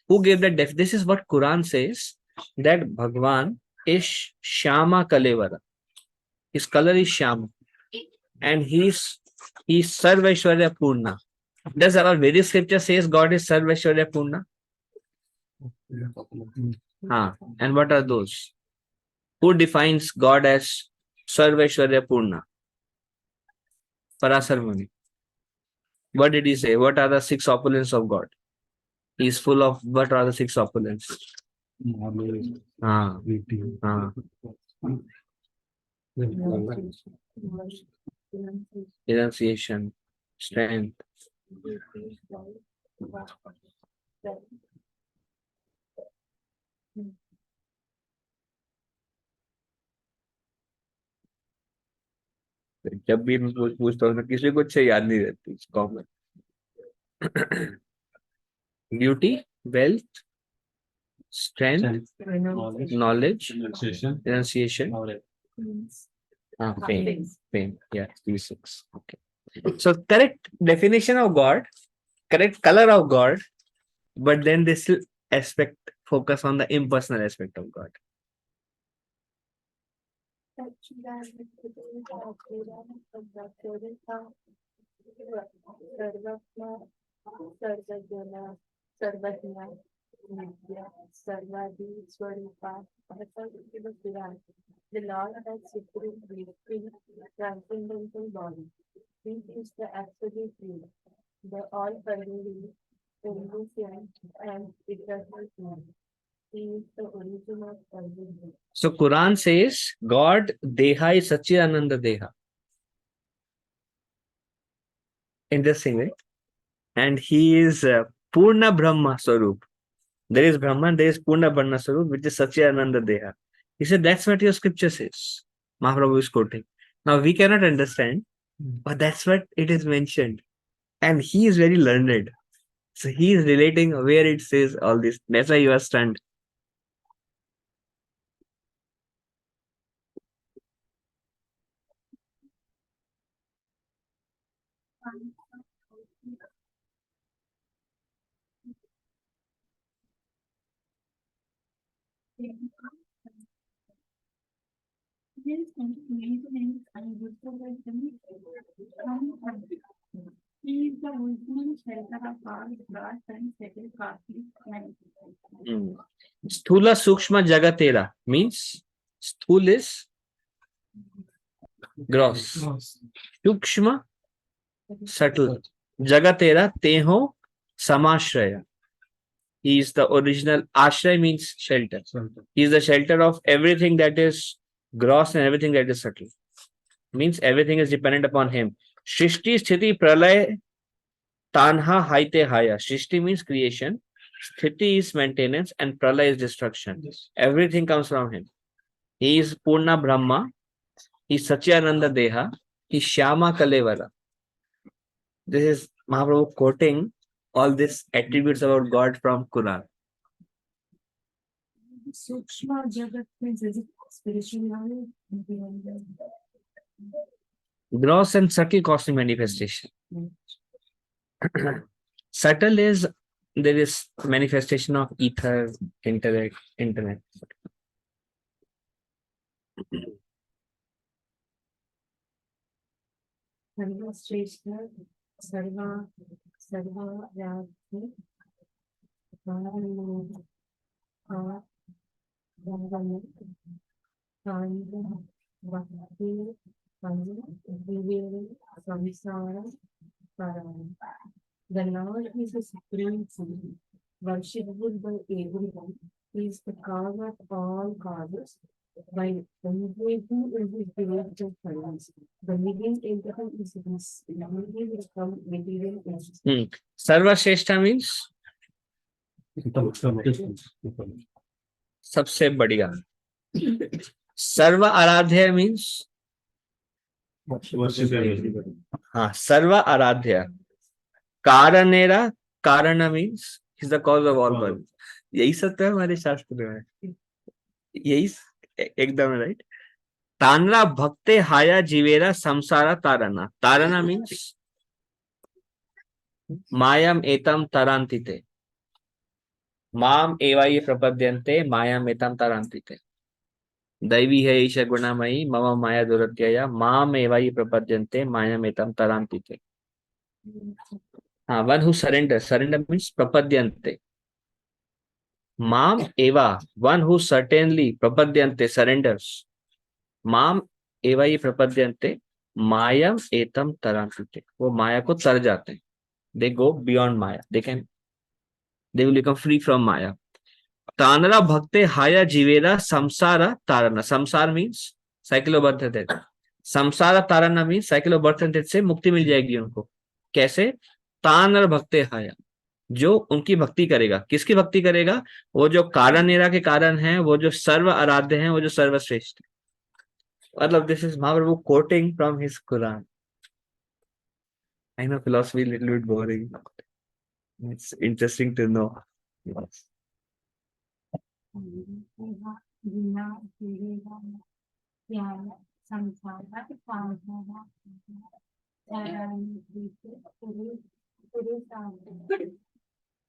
Who gave that This is what Quran says, that Bhagwan is Shama Kalevara. His color is Shama. And he's Sarvaishwarya Purna. Does our Vedic scripture says God is Sarvaishwarya Purna? And what are those? Who defines God as Sarvaishwarya Purna? Parasar Muni. What did he say? What are the six opulence of God? He is full of what are the six opulence? Ah, ah. Renunciation, strength. जब भी मैं पूछता हूँ ना किसी को अच्छे याद नहीं रहती common beauty wealth strength, knowledge, renunciation, pain. Yeah, these six. Okay. So correct definition of God, correct color of God, but then this aspect focus on the impersonal aspect of God. The Lord has supreme being, transcendental body. He is the absolute being, the all-pervading, omniscient, and eternal being. He is the origin of everything. So Quran says God Deha is Satchidananda Deha. Interesting, right? And he is Purna Brahma Swarup. There is Brahman, there is Purna Brahma Swarup, which is Satchidananda Deha. He said that's what your scripture says. Mahaprabhu is quoting. Now we cannot understand, but that's what it is mentioned. And he is very learned. So he is relating where it says all this. That's why you are stunned. Sthula Sukshma Jagatera means Sthul is gross, Sukshma subtle, Jagatera Teho Samashraya. He is the original. Ashray means shelter. He is the shelter of everything that is gross and everything that is subtle. Means everything is dependent upon him. Shrishti Sthiti Pralay Tanha Haite Haya. Shrishti means creation. Sthiti is maintenance and Pralay is destruction. Everything comes from him. He is Purna Brahma. He is Satyananda Deha. He is Shyama Kalevara. This is Mahaprabhu quoting all these attributes about God from Quran. Sukshma Jagat means is it spiritual? Gross and subtle cosmic manifestation. Subtle is there is manifestation of ether, intellect, internet. Sarva Shrestha, Sarva Yagni, Varana, Varana, Kanda, Bhakti, Vivere, Samsara, Parana. The Lord is the supreme food, worshipable by everyone. He is the cause of all causes. By embracing is the creator finance. The living entity is this. The living become material entity. Sarva Shrestha means सबसे बढ़िया. Sarva Aradhya means हाँ सर्व आराध्य. कारणेरा कारण means is the cause of all birth. यही सत्य है हमारे शास्त्र में. यही एकदम राइट. तानरा भक्ते हाया जीवेरा संसारा तारना. तारना means मायम एतम तरांतिते. माम एवा ये प्रपद्यन्ते मायम एतम तरांतिते. दैवी है ईश गुणामयी मम माया दुरत्यया माम एवा ये प्रपद्यन्ते मायम एतम तरांतिते. one who surrenders. Surrender means prapadyante. Mam eva, one who certainly prapadyante surrenders. Mam eva ye prapadyante mayam etam tarantute. वो माया को तर जाते हैं. They go beyond Maya. They will become free from Maya. Tanara bhakte haya jivera samsara tarana. Samsara means cycle of birth and death. Samsara tarana means cycle of birth and death से मुक्ति मिल जाएगी उनको. कैसे? तानर भक्ते हाया. जो उनकी भक्ति करेगा. किसकी भक्ति करेगा? वो जो कारणेरा के कारण हैं, वो जो सर्व आराध्य हैं, वो जो सर्वश्रेष्ठ. मतलब this is Mahaprabhu coating from his Quran. I know philosophy is a little bit boring. It's interesting to know. Yes.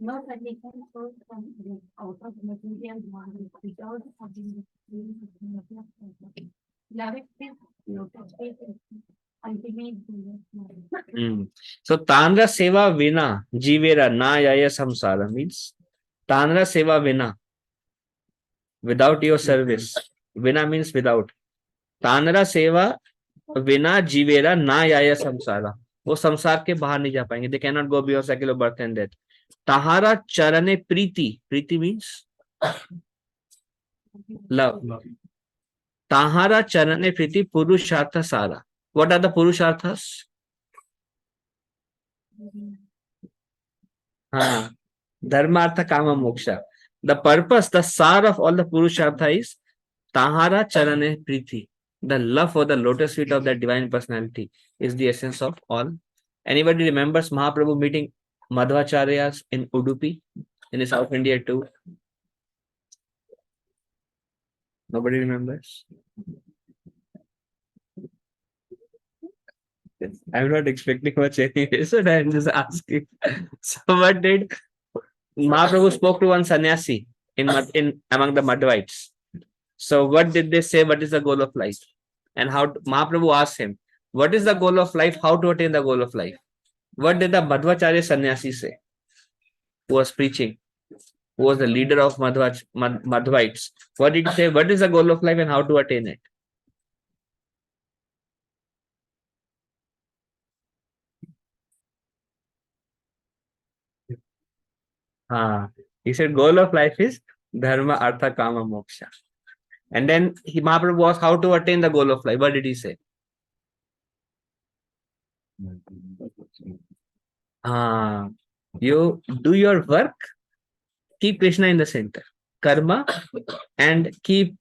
Not that they can source from out of material world without having direct ultimate. So Tanra Seva Vina Jivera Na Yaya Samsara means Tanra Seva Vina, without your service. Vina means without. Tanra Seva Vina Jivera Na Yaya Samsara. वो संसार के बाहर नहीं जा पाएंगे. They cannot go beyond cycle of birth and death. Tahara Charane Priti. Priti means love. Tahara Charane Priti Purushartha Sara. What are the Purusharthas? Dharma, Artha, Kama, Moksha. The purpose, the sar of all the Purushartha is Tahara Charane Priti. The love for the lotus feet of that divine personality is the essence of all. Anybody remembers Mahaprabhu meeting Madhvacharyas in Udupi in South India too? Nobody remembers? I'm not expecting much anyway, so I'm just asking. So what did Mahaprabhu spoke to one sannyasi in among the Madhvites. So what did they say? What is the goal of life? And how Mahaprabhu asked him, what is the goal of life? How to attain the goal of life? What did the Madhvacharya sannyasi say? Who was preaching? Who was the leader of Madhvites? What did he say? What is the goal of life and how to attain it? He said goal of life is dharma, artha, kama, moksha. And then Mahaprabhu was how to attain the goal of life. What did he say? You do your work, keep Krishna in the center. Karma, and keep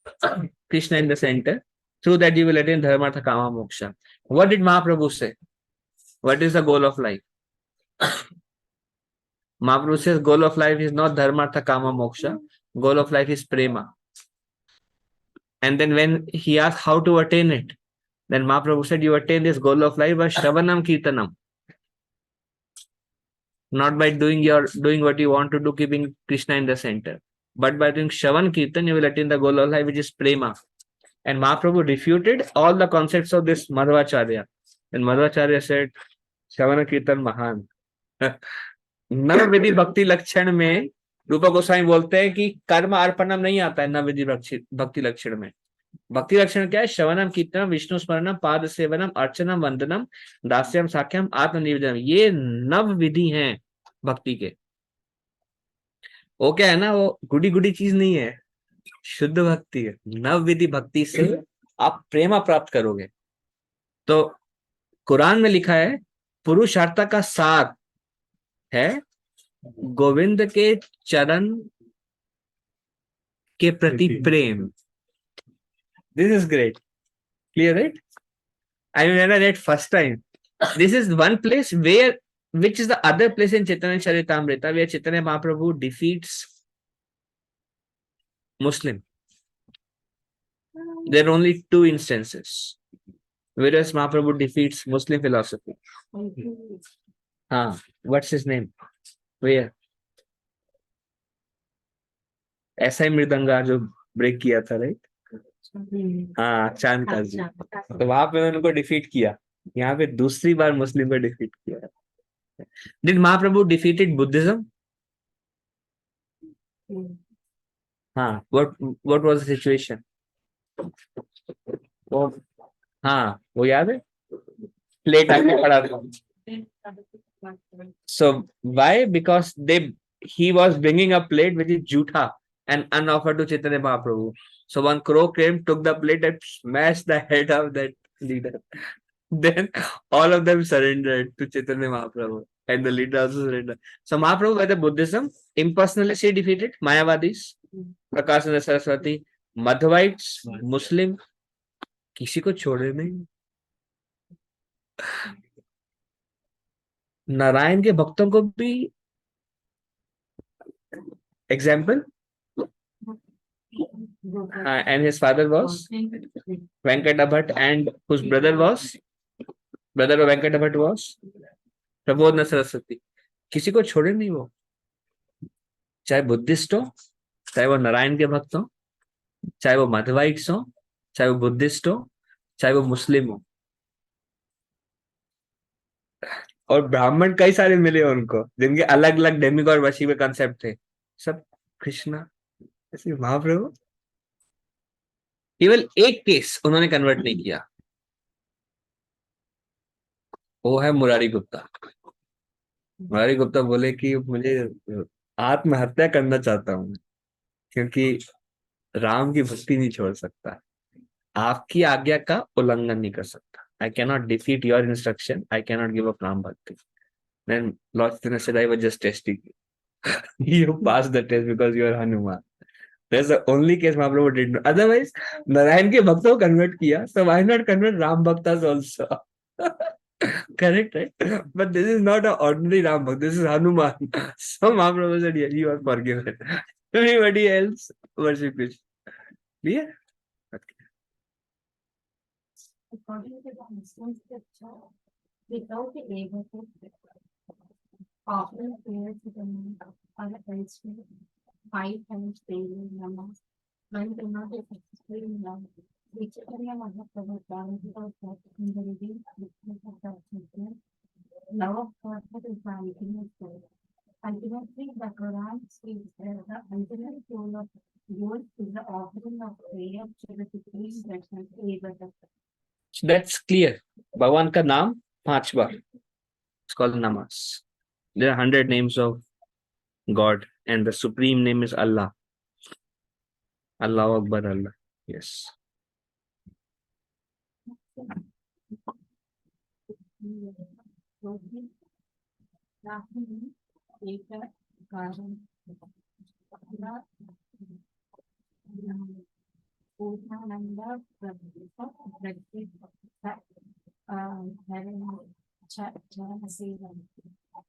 Krishna in the center. Through that you will attain dharma, artha, kama, moksha. What did Mahaprabhu say? What is the goal of life? Mahaprabhu says goal of life is not dharma, artha, kama, moksha. Goal of life is prema. And then when he asked how to attain it, then Mahaprabhu said you attain this goal of life by Shravanam Kirtanam. Not by doing what you want to do, keeping Krishna in the center. But by doing Shravan Kirtan, you will attain the goal of life, which is prema. And Mahaprabhu refuted all the concepts of this Madhvacharya. And Madhvacharya said, Shravana Kirtan Mahan. नवविधि भक्ति लक्षण में रूपा गोस्वामी बोलते हैं कि कर्म अर्पणम नहीं आता है नवविधि भक्ति लक्षण में। भक्ति लक्षण क्या है? श्रवणम कीर्तनम विष्णु स्मरणम पाद सेवनम अर्चनम वंदनम दास्यम साख्यम आत्मनिवेदनम, ये नव विधि हैं भक्ति के। वो क्या है ना, वो गुडी गुडी चीज नहीं है, शुद्ध भक्ति है। नव विधि भक्ति से आप प्रेमा प्राप्त करोगे। तो कुरान में लिखा है पुरुषार्थ का सार है गोविंद के चरण के प्रति प्रेम। This is great, clear right? I remember that first time. This is one place which is the other place in Chaitanya Charitamrita where Chaitanya Mahaprabhu defeats Muslim. There are only two instances whereas Mahaprabhu defeats Muslim philosophy. What's his name? Where? ऐसा ही मृदंगा जो break किया था, right? चांद का जी। तो वहां पे उनको डिफीट किया, यहाँ पे दूसरी बार मुस्लिम को डिफीट किया। Did Mahaprabhu defeated Buddhism? What was the situation? वो याद है? प्लेट आके पड़ा था। So why? Because he was bringing a plate which is jhutha and unoffered to Chaitanya Mahaprabhu. So one crow came, took the plate and smashed the head of that leader. Then all of them surrendered to Chaitanya Mahaprabhu and the leader also surrendered. So Mahaprabhu, by the Buddhism, impersonally she defeated Mayavadis, Prakasana Saraswati, Madhvites, Muslim, किसी को छोड़े नहीं। नारायण के भक्तों को भी example, and his father was Venkata Bhatt, and whose brother of Venkata Bhatt was Prabodhana Saraswati। किसी को छोड़े नहीं वो, चाहे बुद्धिस्ट हो, चाहे वो नारायण के भक्त हो, चाहे वो माधवाइट्स हो, चाहे वो बुद्धिस्ट हो, चाहे वो मुस्लिम हो। और ब्राह्मण कई सारे मिले उनको जिनके अलग अलग डेमिगॉड वर्शिप के कंसेप्ट थे, सब कृष्णा। ऐसे महाप्रभु केवल एक केस उन्होंने कन्वर्ट नहीं किया, वो है मुरारी गुप्ता। मुरारी गुप्ता बोले कि मुझे आत्महत्या करना चाहता हूं क्योंकि राम की भक्ति नहीं छोड़ सकता, आपकी आज्ञा का उल्लंघन नहीं कर सकता। I cannot defeat your instruction. I cannot give up Ram Bhakti. Then Lord Chaitanya said, I was just testing you. You passed the test because you are Hanuman. That's the only case Mahaprabhu did not. Otherwise, Narayan के भक्तों को convert किया, so why not convert Ram Bhaktas also? Correct, right? But this is not an ordinary Ram Bhakt. This is Hanuman. So Mahaprabhu said, yeah, you are forgiven. Everybody else worship Krishna. Clear? According to the Muslim scripture, without the ego to offering prayer to the moon or the elsewhere, 5 times daily Nama. When do not explain Nama. Victoria Mahaprabhu guaranteed us that in the revealed witness of that movement, love of God is the ultimate goal. Ultimately, the Quran says that the ultimate goal of yours is the offering of prayer to the supreme judgment able to. So that's clear. Bhagwan ka naam 5 bar. It's called namas. There are 100 names of God, and the supreme name is Allah. Allahu Akbar Allah. Yes.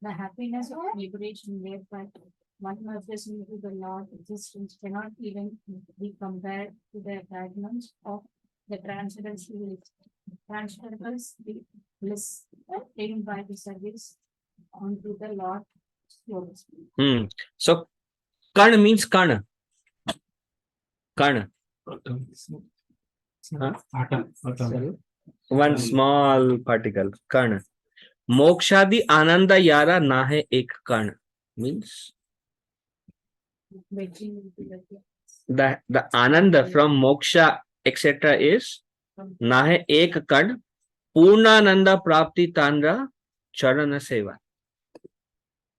The happiness of liberation whereby one merges into the Lord existence cannot even be compared to the fragments of the transcendental bliss obtained by the service onto the Lord. So, Karna means Karna. Karna. Atom. One small particle. Karna. Mokshadi Ananda Yara Nahe Ek Karna. Means the Ananda from Moksha, etc. is Nahe Ek Karna. Purnananda Prapti Tandra Charana Seva.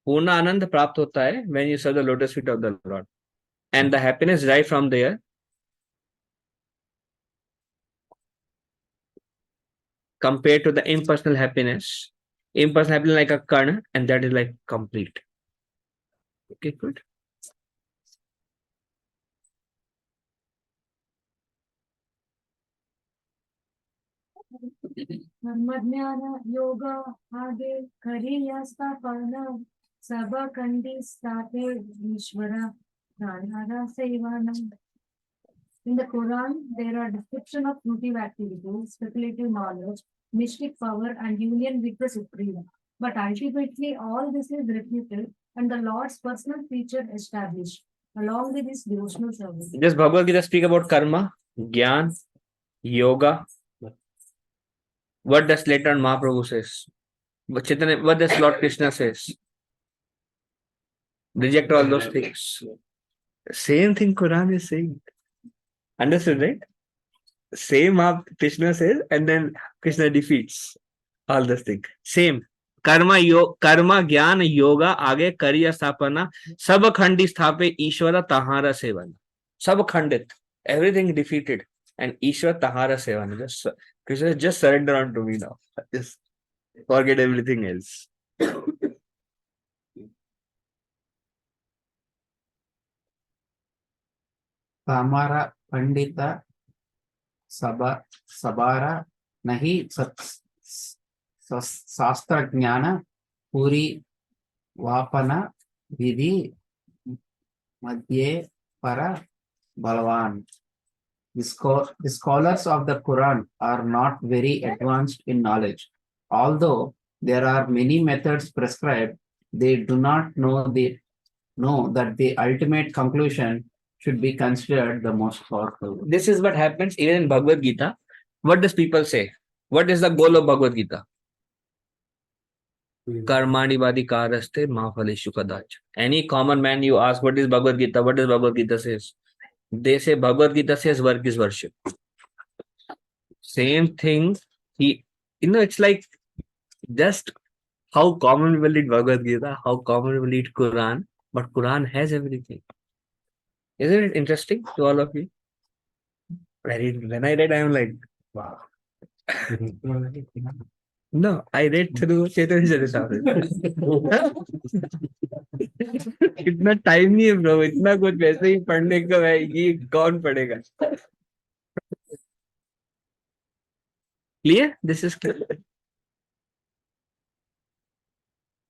Purna Ananda प्राप्त होता है when you serve the lotus feet of the Lord, and the happiness derives from there. Compared to the impersonal happiness like a karna, and that is like complete. Okay, good. Madhyana yoga age kariya stapana sabha kandi state Ishvara Dhanara Sevana. In the Quran, there are description of fruitive activities, speculative knowledge, mystic power, and union with the Supreme. But ultimately, all this is refuted and the Lord's personal feature established, along with his devotional service. Does Bhagavad Gita speak about karma, jnana, yoga? What does later on Mahaprabhu says? What does Lord Krishna says? Reject all those things. Same thing Quran is saying. Understood, right? Same Krishna says, and then Krishna defeats all this thing. Same. Karma ज्ञान योगा आगे करिय स्थापना सब खंडी स्थापे ईश्वर तहारा seven. सब खंडित, everything defeated, and ईश्वर तहारा seven. Just Krishna, just surrender on to me now. Just forget everything else. Tamara Pandita Sabara Nahi Sastra Jnana Puri Vapana Vidhi Madhye Para Balavan. The scholars of the Quran are not very advanced in knowledge. Although there are many methods prescribed, they do not know that the ultimate conclusion should be considered the most powerful. This is what happens even in Bhagavad Gita. What does people say? What is the goal of Bhagavad Gita? Karmani vadi karaste mahaphaleshu kadach. Any common man you ask what is Bhagavad Gita, what does Bhagavad Gita says? They say Bhagavad Gita says work is worship. Same thing. It's like just how common people read Bhagavad Gita, how common people read Quran, but Quran has everything. Isn't it interesting to all of you? When I read, I am like, wow. No, I read through Chaitanya Charitamrita. इतना time नहीं है bro, इतना कुछ वैसे ही पढ़ने का है, ये कौन पढ़ेगा? Clear? This is clear.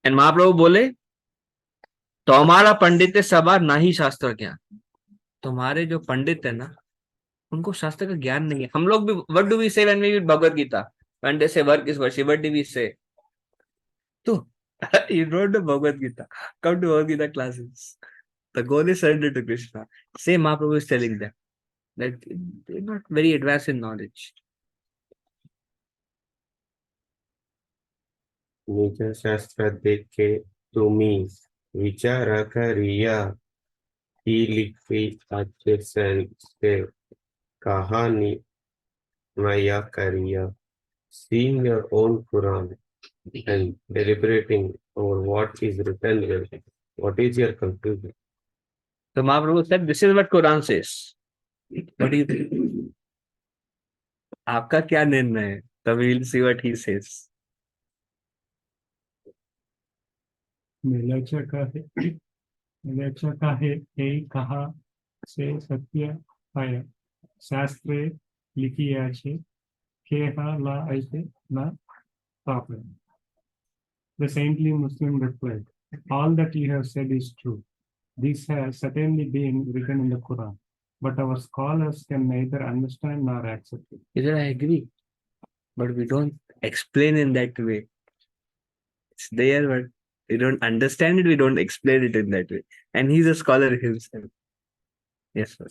And महाप्रभु बोले तो हमारा पंडित सभा ना ही शास्त्र ज्ञान. तुम्हारे जो पंडित है ना, उनको शास्त्र का ज्ञान नहीं है. हम लोग भी what do we say when we read Bhagavad Gita? When they say work is worship, what do we say? You don't know Bhagavad Gita. Come to Bhagavad Gita classes. The goal is surrender to Krishna. Same Mahaprabhu is telling them that they're not very advanced in knowledge. निज शास्त्र देखे तुम्ही विचार करिया ही लिखी अच्छे से कहानी Maya Kariya, seeing your own Quran and deliberating over what is written there, what is your conclusion? So Mahaprabhu said, this is what Quran says. What do you think? आपका क्या निर्णय है? So we will see what he says. हे कहा से सत्य है शास्त्रे लिखिया छे केहा ला ऐसे ना पापे. The saintly Muslim replied, all that you have said is true. This has certainly been written in the Quran, but our scholars can neither understand nor accept it. Either I agree, but we don't explain in that way. It's there, but we don't understand it, we don't explain it in that way. And he's a scholar himself. Yes, sir.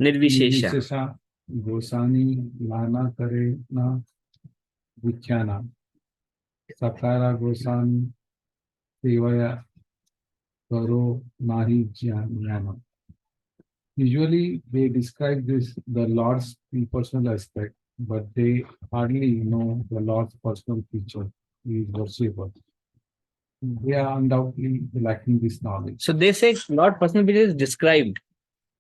Nirvishesha. गोसानी लाना करे ना विख्याना सकारा गोसानी सेवया करो नाही ज्ञाना. Usually they describe this the Lord's personal aspect, but they hardly know the Lord's personal feature. He is worshipper. They are undoubtedly lacking this knowledge. So they say Lord personal feature is described,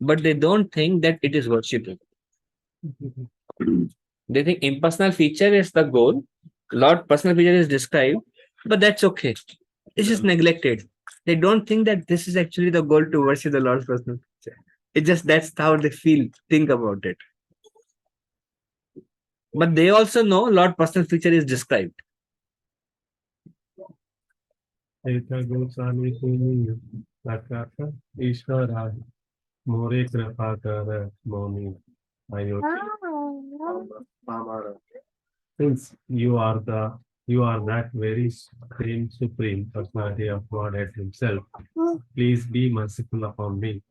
but they don't think that it is worshipable. They think impersonal feature is the goal. Lord personal feature is described, but that's okay. It's just neglected. They don't think that this is actually the goal to worship the Lord's personal feature. It just that's how they think about it. But they also know Lord personal feature is described. More कृपा कर Mauni since you are that very supreme personality of Godhead himself, please be merciful upon me.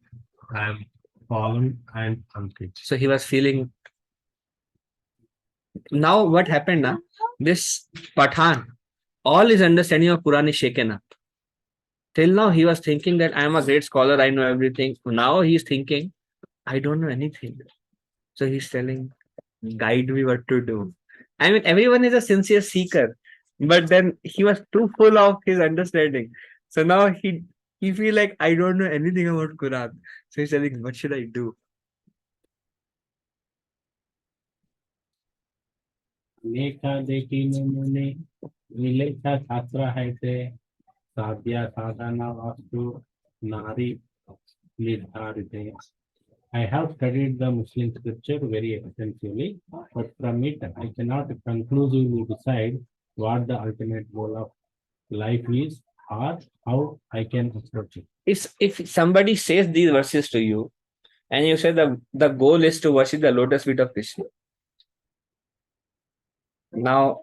I am fallen and unfit. So he was feeling. Now what happened now? This Pathan, all his understanding of Quran is shaken up. Till now he was thinking that I am a great scholar, I know everything. Now he is thinking, I don't know anything. So he's telling, guide me what to do. I mean, everyone is a sincere seeker, but then he was too full of his understanding. So now he feel like I don't know anything about Quran. So he's telling, what should I do? लेखा देखी मुनि विलेखा शास्त्र है ते साध्या साधना वास्तु नारी निर्धारिते. I have studied the Muslim scripture very extensively, but from it I cannot conclusively decide what the ultimate goal of life is or how I can approach it. If somebody says these verses to you, and you say the goal is to worship the lotus feet of Krishna. Now,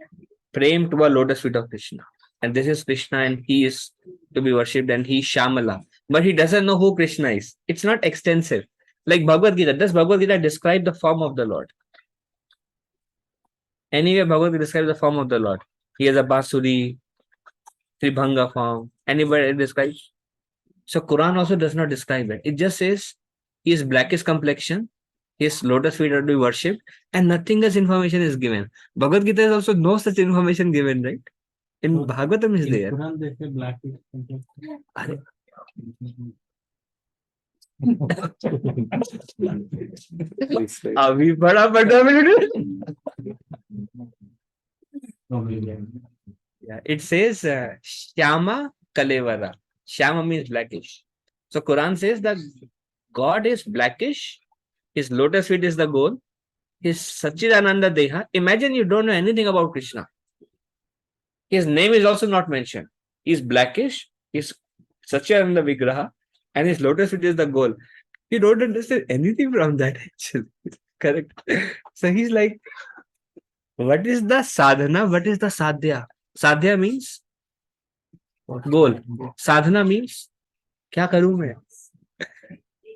pray him to a lotus feet of Krishna. And this is Krishna and he is to be worshipped and he is Shamala. But he doesn't know who Krishna is. It's not extensive. Like Bhagavad Gita. Does Bhagavad Gita describe the form of the Lord? Anyway, Bhagavad Gita describes the form of the Lord. He has a Basuri, Tribhanga form. Anybody describes? So Quran also does not describe it. It just says he is blackish complexion, his lotus feet are to be worshipped, and nothing else information is given. Bhagavad Gita is also no such information given, right? In Bhagavatam is there. Quran they say black is Are- अभी बड़ा बड़ा Yeah, it says Shyama Kalevara. Shyama means blackish. So Quran says that God is blackish. His lotus feet is the goal. His Sachidananda Deha. Imagine you don't know anything about Krishna. His name is also not mentioned. He's blackish. He's Sachidananda Vigraha. And his lotus feet is the goal. You don't understand anything from that actually. Correct. So he's like, what is the sadhana? What is the sadhya? Sadhya means goal. Sadhana means क्या करूं मैं।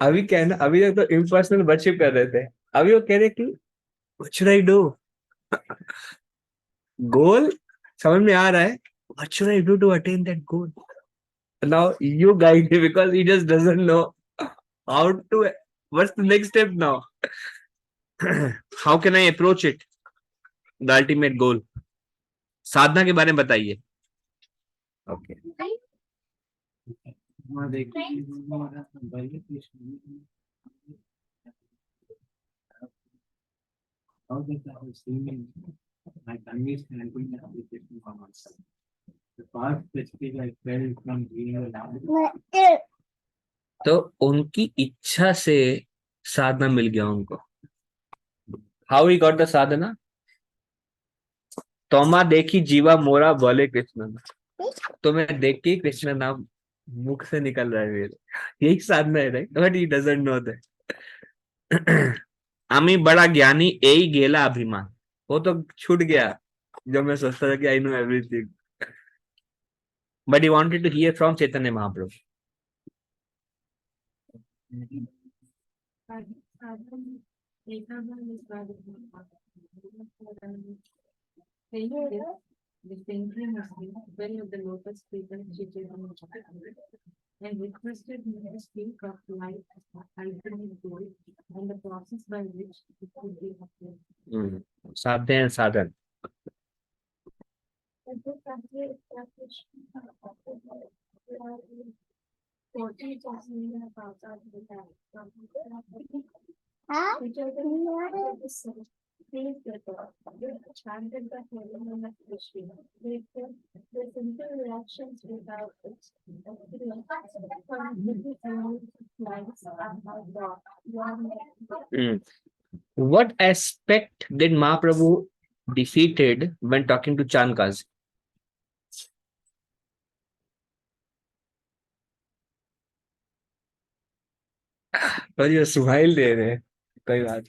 अभी क्या है ना, अभी तक तो इम्पर्सनल वर्शिप कर रहे थे, अभी वो कह रहे कि what should I do. Goal समझ में आ रहा है, what should I do to attain that goal. Now you guide me because he just doesn't know how to, what's the next step now, how can I approach it, the ultimate goal. साधना के बारे में बताइए। Okay वहाँ देखिए हमारा बलि Krishna how that I was seeing my understanding the application for myself. The part specific I felt from reading the language. तो उनकी इच्छा से साधना मिल गया उनको। हाउ ही गॉट द साधना, तोमा देखी जीवा मोरा बोले कृष्ण, तो मैं देख के ही कृष्ण नाम मुख से निकल रहा है मेरे, यही साधना है, right, but he doesn't know that. आमी बड़ा ज्ञानी यही गेला अभिमान, वो तो छूट गया जब मैं सोचता था कि I know everything, but he wanted to hear from Chaitanya Mahaprabhu. The thinking of the well of the lotus feet and and requested me to speak of life ultimate goal and the process by which it could be attained. साधन साधन। Chanted the holy name of Krishna. They the simple reactions without it. What aspect did Mahaprabhu defeated when talking to Chankas? और ये smile दे रहे हैं, कोई बात।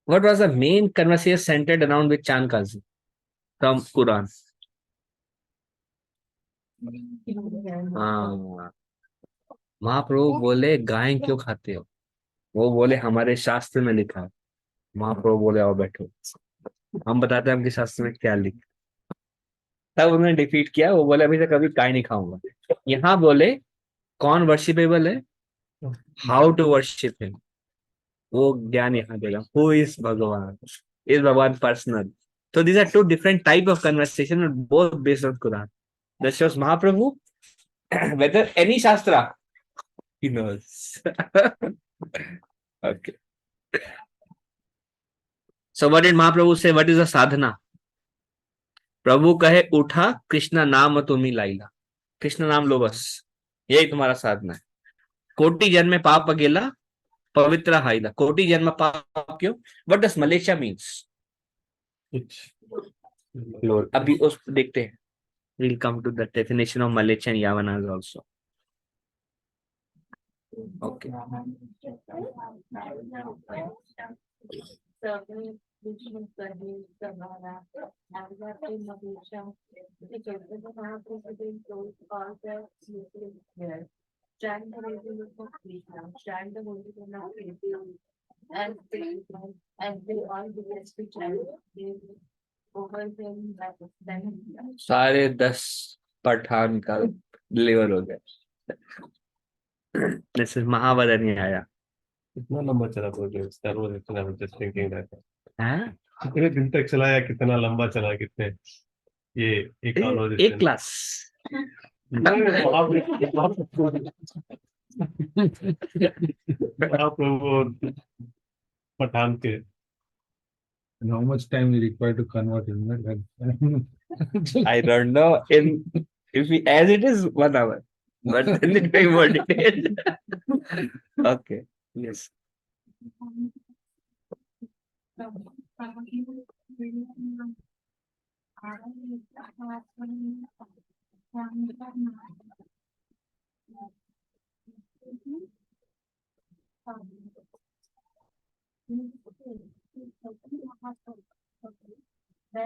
What was the main conversation centered around with Chankas from Quran? हाँ, महाप्रभु बोले गाय क्यों खाते हो, वो बोले हमारे शास्त्र में लिखा है। महाप्रभु बोले आओ बैठो, हम बताते हैं आपके शास्त्र में क्या लिखा। तब उन्होंने डिफीट किया, वो बोले अभी तक कभी गाय नहीं खाऊंगा। यहाँ बोले कौन वर्शिपेबल है, हाउ टू वर्शिप हिम, वो ज्ञान यहाँ देगा। हु इज भगवान, इज भगवान personal. So these are two different type of conversation, both based on Quran. That shows Mahaprabhu whether any shastra he knows. Okay. So what did Mahaprabhu say? What is the sadhana? प्रभु कहे उठा कृष्ण नाम तुम्ही लाइला, कृष्ण नाम लो बस, यही तुम्हारा साधना है। कोटि जन्म में पाप अकेला पवित्र हाइला, कोटि जन्म पाप क्यों, व्हाट डस मलेशिया मीन्स। अभी उस देखते हैं, we'll come to the definition of Malech and Yavanas also. Okay. सारे 10 पठान का डिलीवर हो गया, जैसे महावदर नहीं आया। कितना लंबा चला project, that was it, I was just thinking that हाँ, कितने दिन तक चलाया, कितना लंबा चला, कितने ये एक एक कॉन्वर्सेशन। क्लास। महाप्रभु और पठान के And how much time we require to convert him? I don't know. If we as it is 1 hour, but then it may more detailed. Okay. Yes.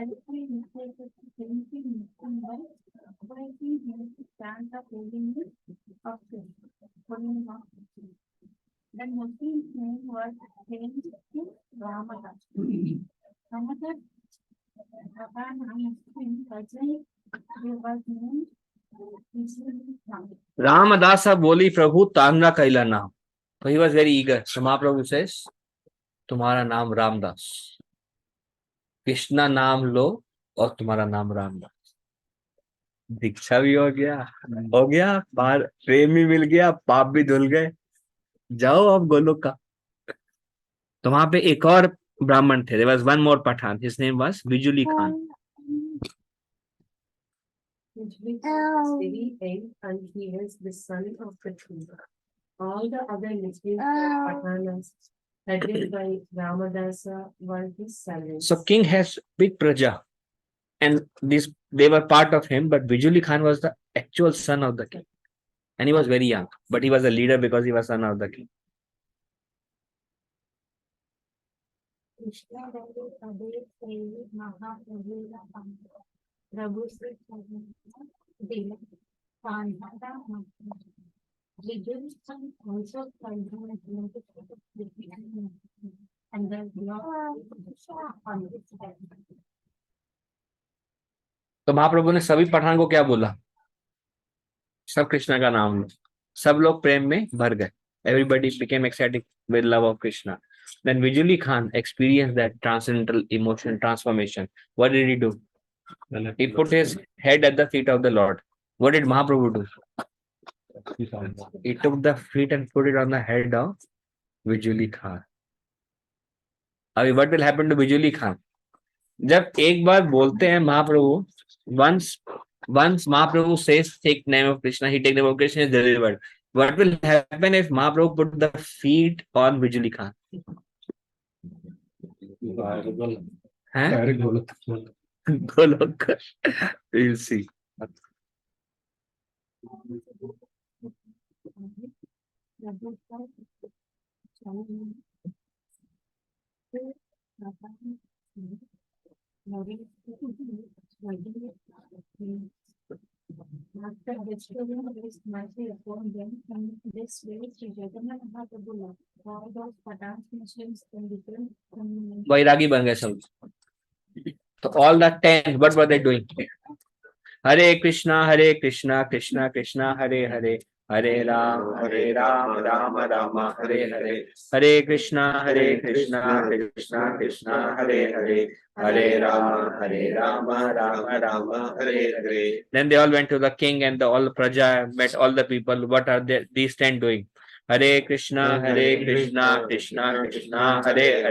directly imitated the painting by writing him to stand up holding it up to holding up. The Muslim name was changed to Ramadan. Ramadan Muslim cousin was named Islam. Ramadasa boli Prabhu Tanra kaila naam. So he was very eager. So Mahaprabhu says, तुम्हारा नाम रामदास, कृष्णा नाम लो और तुम्हारा नाम रामदास। दीक्षा भी हो गया, पार प्रेम भी मिल गया, पाप भी धुल गए, जाओ अब गोलोक का। तो वहां पे एक और ब्राह्मण थे, there was one more Pathan, his name was Bijuli Khan. Usually was very young and he was the son of the king. All the other Muslims were Pathanas, headed by Ramadasa, were his servants. So king has big praja, and they were part of him, but Bijuli Khan was the actual son of the king, and he was very young, but he was a leader because he was son of the king. Krishna Devi Ade Devi Mahaprabhu Prabhu Sri Devi Kanhada Vijay also and the on this day. तो महाप्रभु ने सभी पठान को क्या बोला? सब कृष्णा का नाम लो। सब लोग प्रेम में भर गए। Everybody became ecstatic with love of Krishna. Then Vijuli Khan experienced that transcendental emotion transformation. What did he do? He put his head at the feet of the Lord. What did Mahaprabhu do? He took the feet and put it on the head of Vijuli Khan. अभी what will happen to Vijuli Khan? जब एक बार बोलते हैं महाप्रभु, once Mahaprabhu says take name of Krishna, he take name of Krishna is delivered. What will happen if Mahaprabhu put the feet on Vijuli Khan? Golok. We'll see. After bestowing his mercy upon them, in this way, Sri Jagannath Mahaprabhu all those Pathan Muslims in different communities. वैरागी बन गए सब। तो all the 10, what were they doing? Hare Krishna, Krishna Krishna, Hare Hare Ram, Ram Rama, Hare Hare Krishna, Krishna Krishna, Hare Rama, Rama, Hare. Then they all went to the king and all the praja met all the people. What are these 10 doing? Hare Krishna, Krishna Krishna, Hare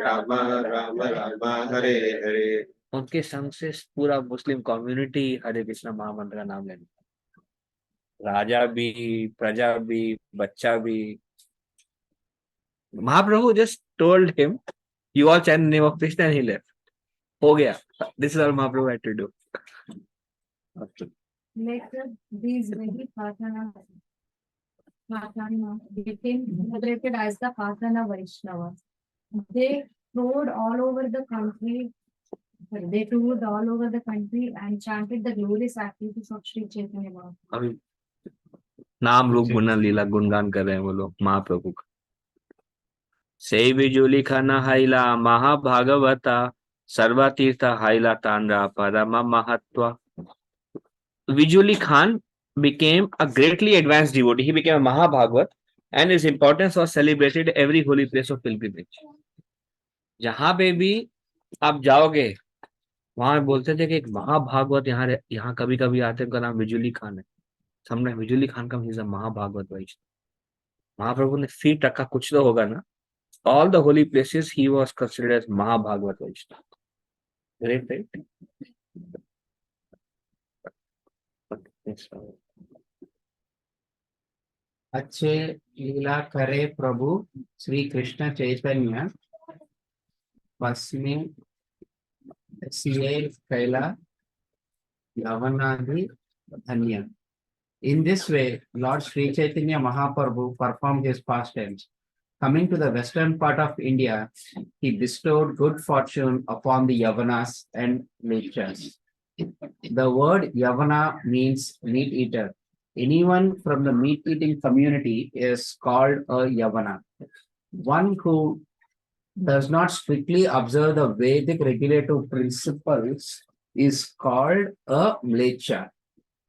Rama, Rama, Hare. उनके संग से पूरा Muslim community हरे कृष्णा महामंत्र का नाम लेने, राजा भी, प्रजा भी, बच्चा भी। Mahaprabhu just told him you all chant name of Krishna and he left. हो गया। This is all Mahaprabhu had to do. Later, these very Pathana became celebrated as the Pathana Vaishnavas. They toured all over the country. They toured all over the country and chanted the glorious activities of Sri Chaitanya Mahaprabhu. अभी नाम रूप गुण लीला गुणगान कर रहे हैं वो लोग महाप्रभु का। से बिजुली खाना हाइला महाभागवता सर्वतीर्थ हाइला तांड्रा परम महत्व। Vijuli Khan became a greatly advanced devotee. He became a Mahabhagavat and his importance was celebrated every holy place of pilgrimage. जहां पे भी आप जाओगे वहां बोलते थे कि एक महाभागवत यहाँ कभी कभी आते हैं, उनका नाम बिजुली खान है। हमने बिजुली खान का महाभागवत वैष्णव। महाप्रभु ने फीट रखा, कुछ तो होगा ना। All the holy places he was considered as Mahabhagavata Vaishnava. Great right. अच्छे लीला करे प्रभु श्री कृष्ण चैतन्य पश्चिमी कैला Yavanadi Dhanya. In this way, Lord Sri Chaitanya Mahaprabhu performed his pastimes. Coming to the western part of India, he bestowed good fortune upon the Yavanas and Mlechas. The word Yavana means meat eater. Anyone from the meat eating community is called a Yavana. One who does not strictly observe the Vedic regulative principles is called a Mlecha.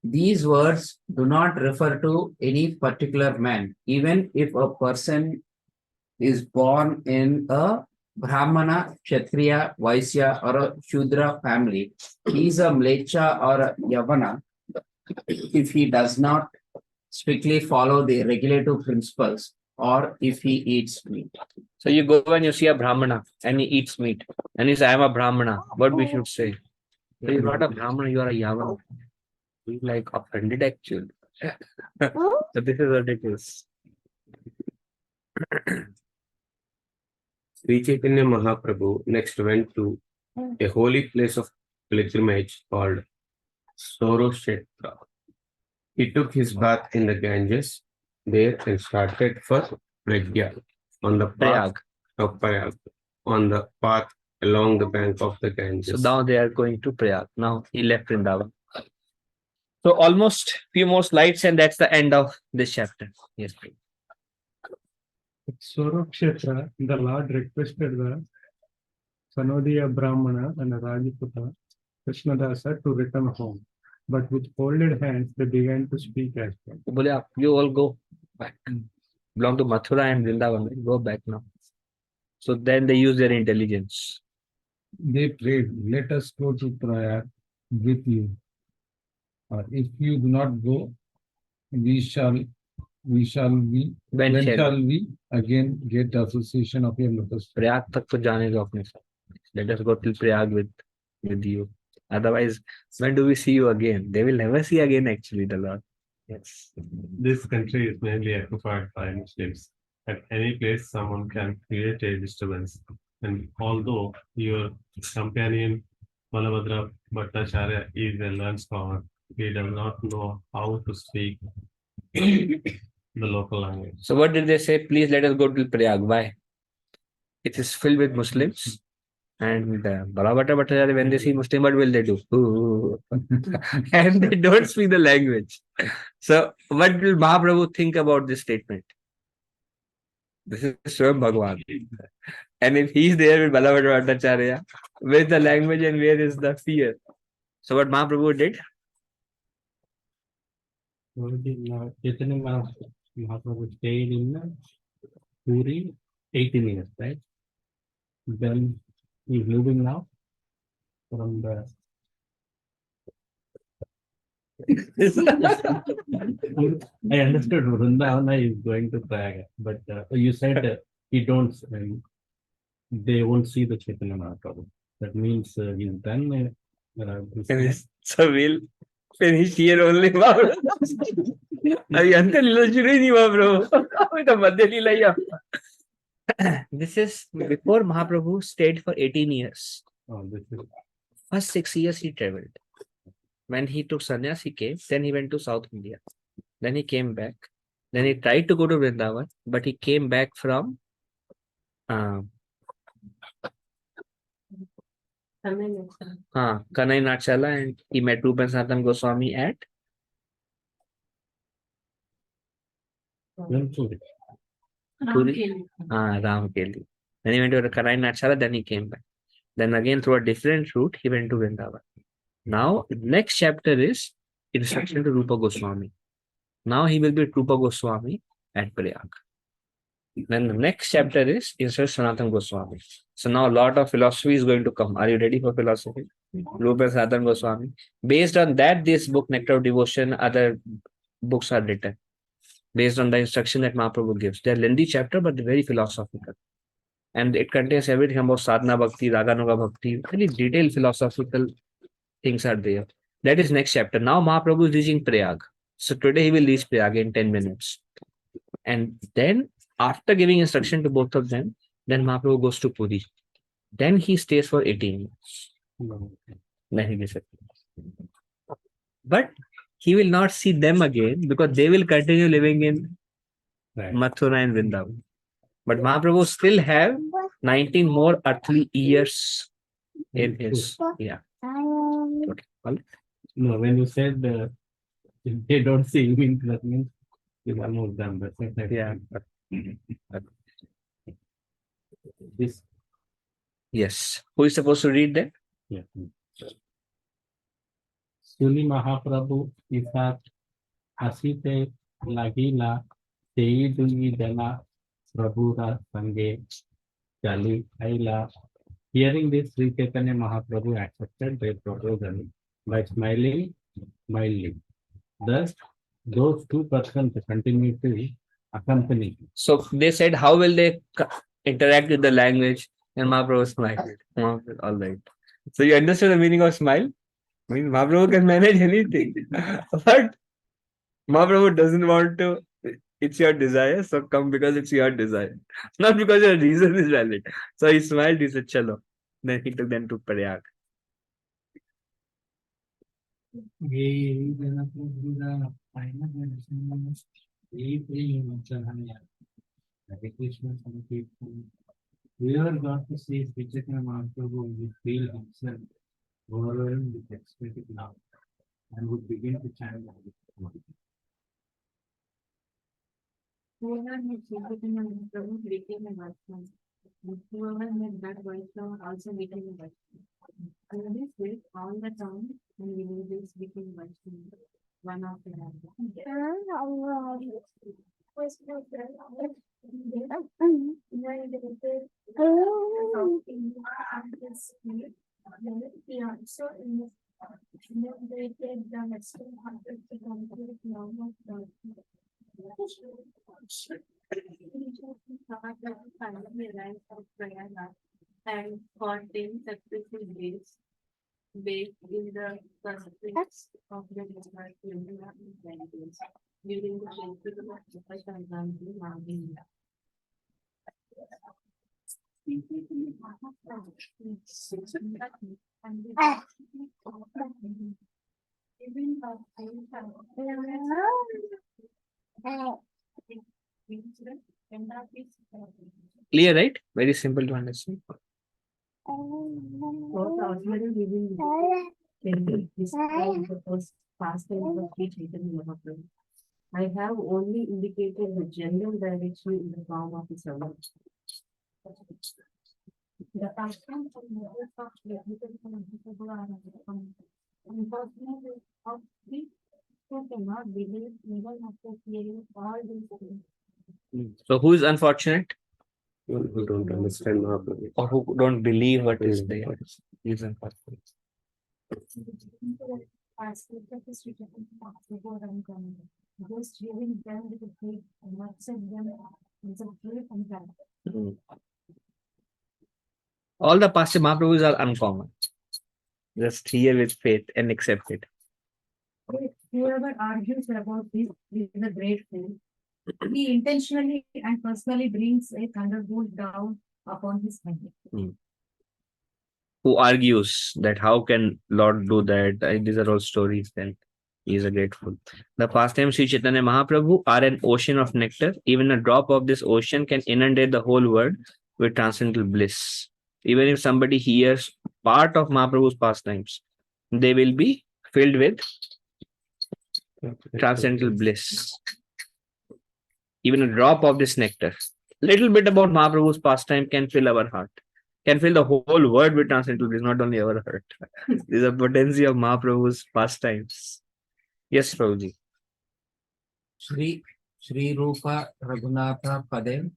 These words do not refer to any particular man, even if a person is born in a Brahmana, Kshatriya, Vaisya, or a Shudra family. He is a Mlecha or a Yavana if he does not strictly follow the regulative principles or if he eats meat. So you go and you see a Brahmana and he eats meat and he says, I am a Brahmana. What we should say? So you're not a Brahmana, you are a Yavana. He's like offended actually. So this is ridiculous. Sri Chaitanya Mahaprabhu next went to a holy place of pilgrimage called Sorokshetra. He took his bath in the Ganges there and started for Pragya on the path of Prayag, on the path along the bank of the Ganges. So now they are going to Prayag. Now he left Vrindavan. So almost few more slides and that's the end of this chapter. Yes, please. Sorokshetra, the Lord requested the Sanodiya Brahmana and Rajaputa Krishnadasa to return home. But with folded hands, they began to speak as well. You all go back. Belong to Mathura and Vrindavan. Go back now. So then they use their intelligence. They prayed, let us go to prayer with you. Or if you do not go, when shall we again get the association of your lotus? Prayag tak to jaane do apne saath. Let us go till Prayag with you. Otherwise, when do we see you again? They will never see again actually the Lord. Yes. This country is mainly occupied by Muslims. At any place, someone can create a disturbance. And although your companion Balabhadra Bhattacharya is a learned scholar, he does not know how to speak the local language. So what did they say? Please let us go to Prayag. Why? It is filled with Muslims. And Balabhadra Bhattacharya, when they see Muslim, what will they do? And they don't speak the language. So what will Mahaprabhu think about this statement? This is Swam Bhagwan. And if he's there with Balabhadra Bhattacharya, where is the language and where is the fear? So what Mahaprabhu did? Chaitanya Mahaprabhu stayed in Puri 18 years, right? Then he's moving now from the. I understood Vrindavana is going to Prayaga, but you said he don't. They won't see the Chaitanya Mahaprabhu. That means he's done. So we'll finish here only. This is before Mahaprabhu stayed for 18 years. First 6 years he traveled. When he took sannyas, he came. Then he went to South India. Then he came back. Then he tried to go to Vrindavan, but he came back from Kanai Nachala, and he met Rupa and Sanatana Goswami at Ramkeli. Then he went to Kanai Nachala, then he came back. Then again through a different route, he went to Vrindavan. Now, next chapter is instruction to Rupa Goswami. Now he will be Rupa Goswami at Prayag. Then the next chapter is instruction Sanatana Goswami. So now a lot of philosophy is going to come. Are you ready for philosophy? Rupa and Sanatana Goswami. Based on that, this book, Nectar of Devotion, other books are written. Based on the instruction that Mahaprabhu gives. They're lengthy chapter, but they're very philosophical. And it contains everything about sadhana bhakti, raganuga bhakti, very detailed philosophical things are there. That is next chapter. Now Mahaprabhu is reaching Prayag. So today he will reach Prayag in 10 minutes. And then after giving instruction to both of them, then Mahaprabhu goes to Puri. Then he stays for 18 years. Then he gets it. But he will not see them again because they will continue living in Mathura and Vrindavan. But Mahaprabhu still have 19 more earthly years in his. Yeah. Okay. Well, No, when you said they don't see you in that means you almost done. That's it. yeah. This, Yes. Who is supposed to read that? yeah. Suli Mahaprabhu isat hasite lagila teidui dana prabhura sange jali aila. Hearing this, Sri Chaitanya Mahaprabhu accepted their proposal by smiling mildly. Thus, those two persons continue to accompany. So they said, how will they interact with the language? And Mahaprabhu smiled. Mahaprabhu, all right. So you understand the meaning of smile? I mean, Mahaprabhu can manage anything. But Mahaprabhu doesn't want to. It's your desire, so come because it's your desire. Not because your reason is valid. So he smiled, he said, Chalo. Then he took them to Prayag. Hare Krishna Sankirtan. Whoever got to see Sri Chaitanya Mahaprabhu would feel himself overwhelmed with ecstatic love and would begin to chant the Hare Krishna. Whoever met Sri Chaitanya Mahaprabhu became a Vaishnava. And whoever met that Vaishnava also became a Vaishnava. And this way, all the towns and villages became Vaishnava, one after another. And for 10 successive days, based in the constraints of the Gujarat India language during the festival of Sankranti Mahavira. Clear, right? Very simple to understand. Was ordinary living can describe the first pastime of Sri Chaitanya Mahaprabhu. I have only indicated the general direction in the form of a sermon. The pastime of unfortunately of the who cannot believe even after hearing all these things. So who is unfortunate? Who don't understand Mahaprabhu. Or who don't believe what is there? He is unfortunate. Just hearing them with the faith and accept them is a great impact. All the past Mahaprabhus are uncommon. Just hear with faith and accept it. Whoever argues about this is a great fool. He intentionally and personally brings a thunderbolt down upon his head. Who argues that how can Lord do that? These are all stories, then he is a grateful. The pastime Sri Chaitanya Mahaprabhu are an ocean of nectar. Even a drop of this ocean can inundate the whole world with transcendental bliss. Even if somebody hears part of Mahaprabhu's pastimes, they will be filled with transcendental bliss. Even a drop of this nectar. Little bit about Mahaprabhu's pastime can fill our heart. Can fill the whole world with transcendental bliss, not only our heart. This is a potency of Mahaprabhu's pastimes. Yes, Prabhuji. Shri Rupa Raghunatha Pade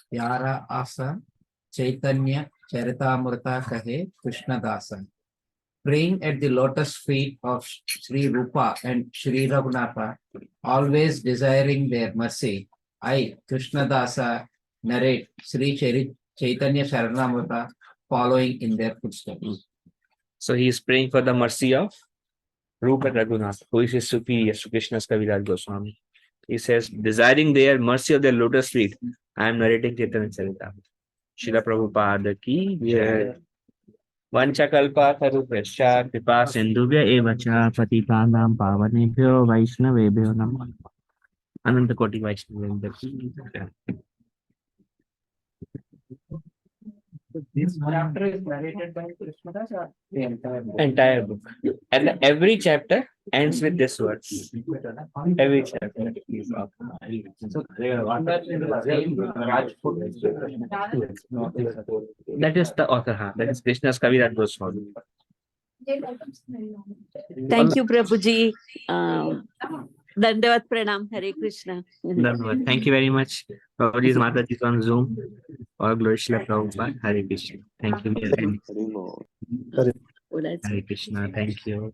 Yara Asa Chaitanya Charitamrita Kahe Krishna Dasa. Praying at the lotus feet of Shri Rupa and Shri Raghunatha, always desiring their mercy, I, Krishna Dasa, narrate Shri Chaitanya Charitamrita following in their footsteps. So he is praying for the mercy of Rupa and Raghunath, who is his superior, Sri Krishna's Kaviraj Goswami. He says, desiring their mercy of their lotus feet, I am narrating Chaitanya Charitamrita. Srila Prabhupada ki jai. Vanchakalpa tarupescha kripa sindhubhya evacha patitanam pavanebhyo vaishnavebhyo namah. Ananta Koti Vaishnavendra ki jai. This chapter is narrated by Krishnadas or the entire book? Entire book. And every chapter ends with this words. Every chapter. So, Rajput. That is the author, huh? That is Krishna's Kavi that goes for. Thank you, Prabhuji. Dandavat Pranam. Hare Krishna. Thank you very much. Prabhuji's Mataji is on Zoom. Or Glory Shri Prabhupada. Hare Krishna. Thank you. Hare Krishna. Thank you.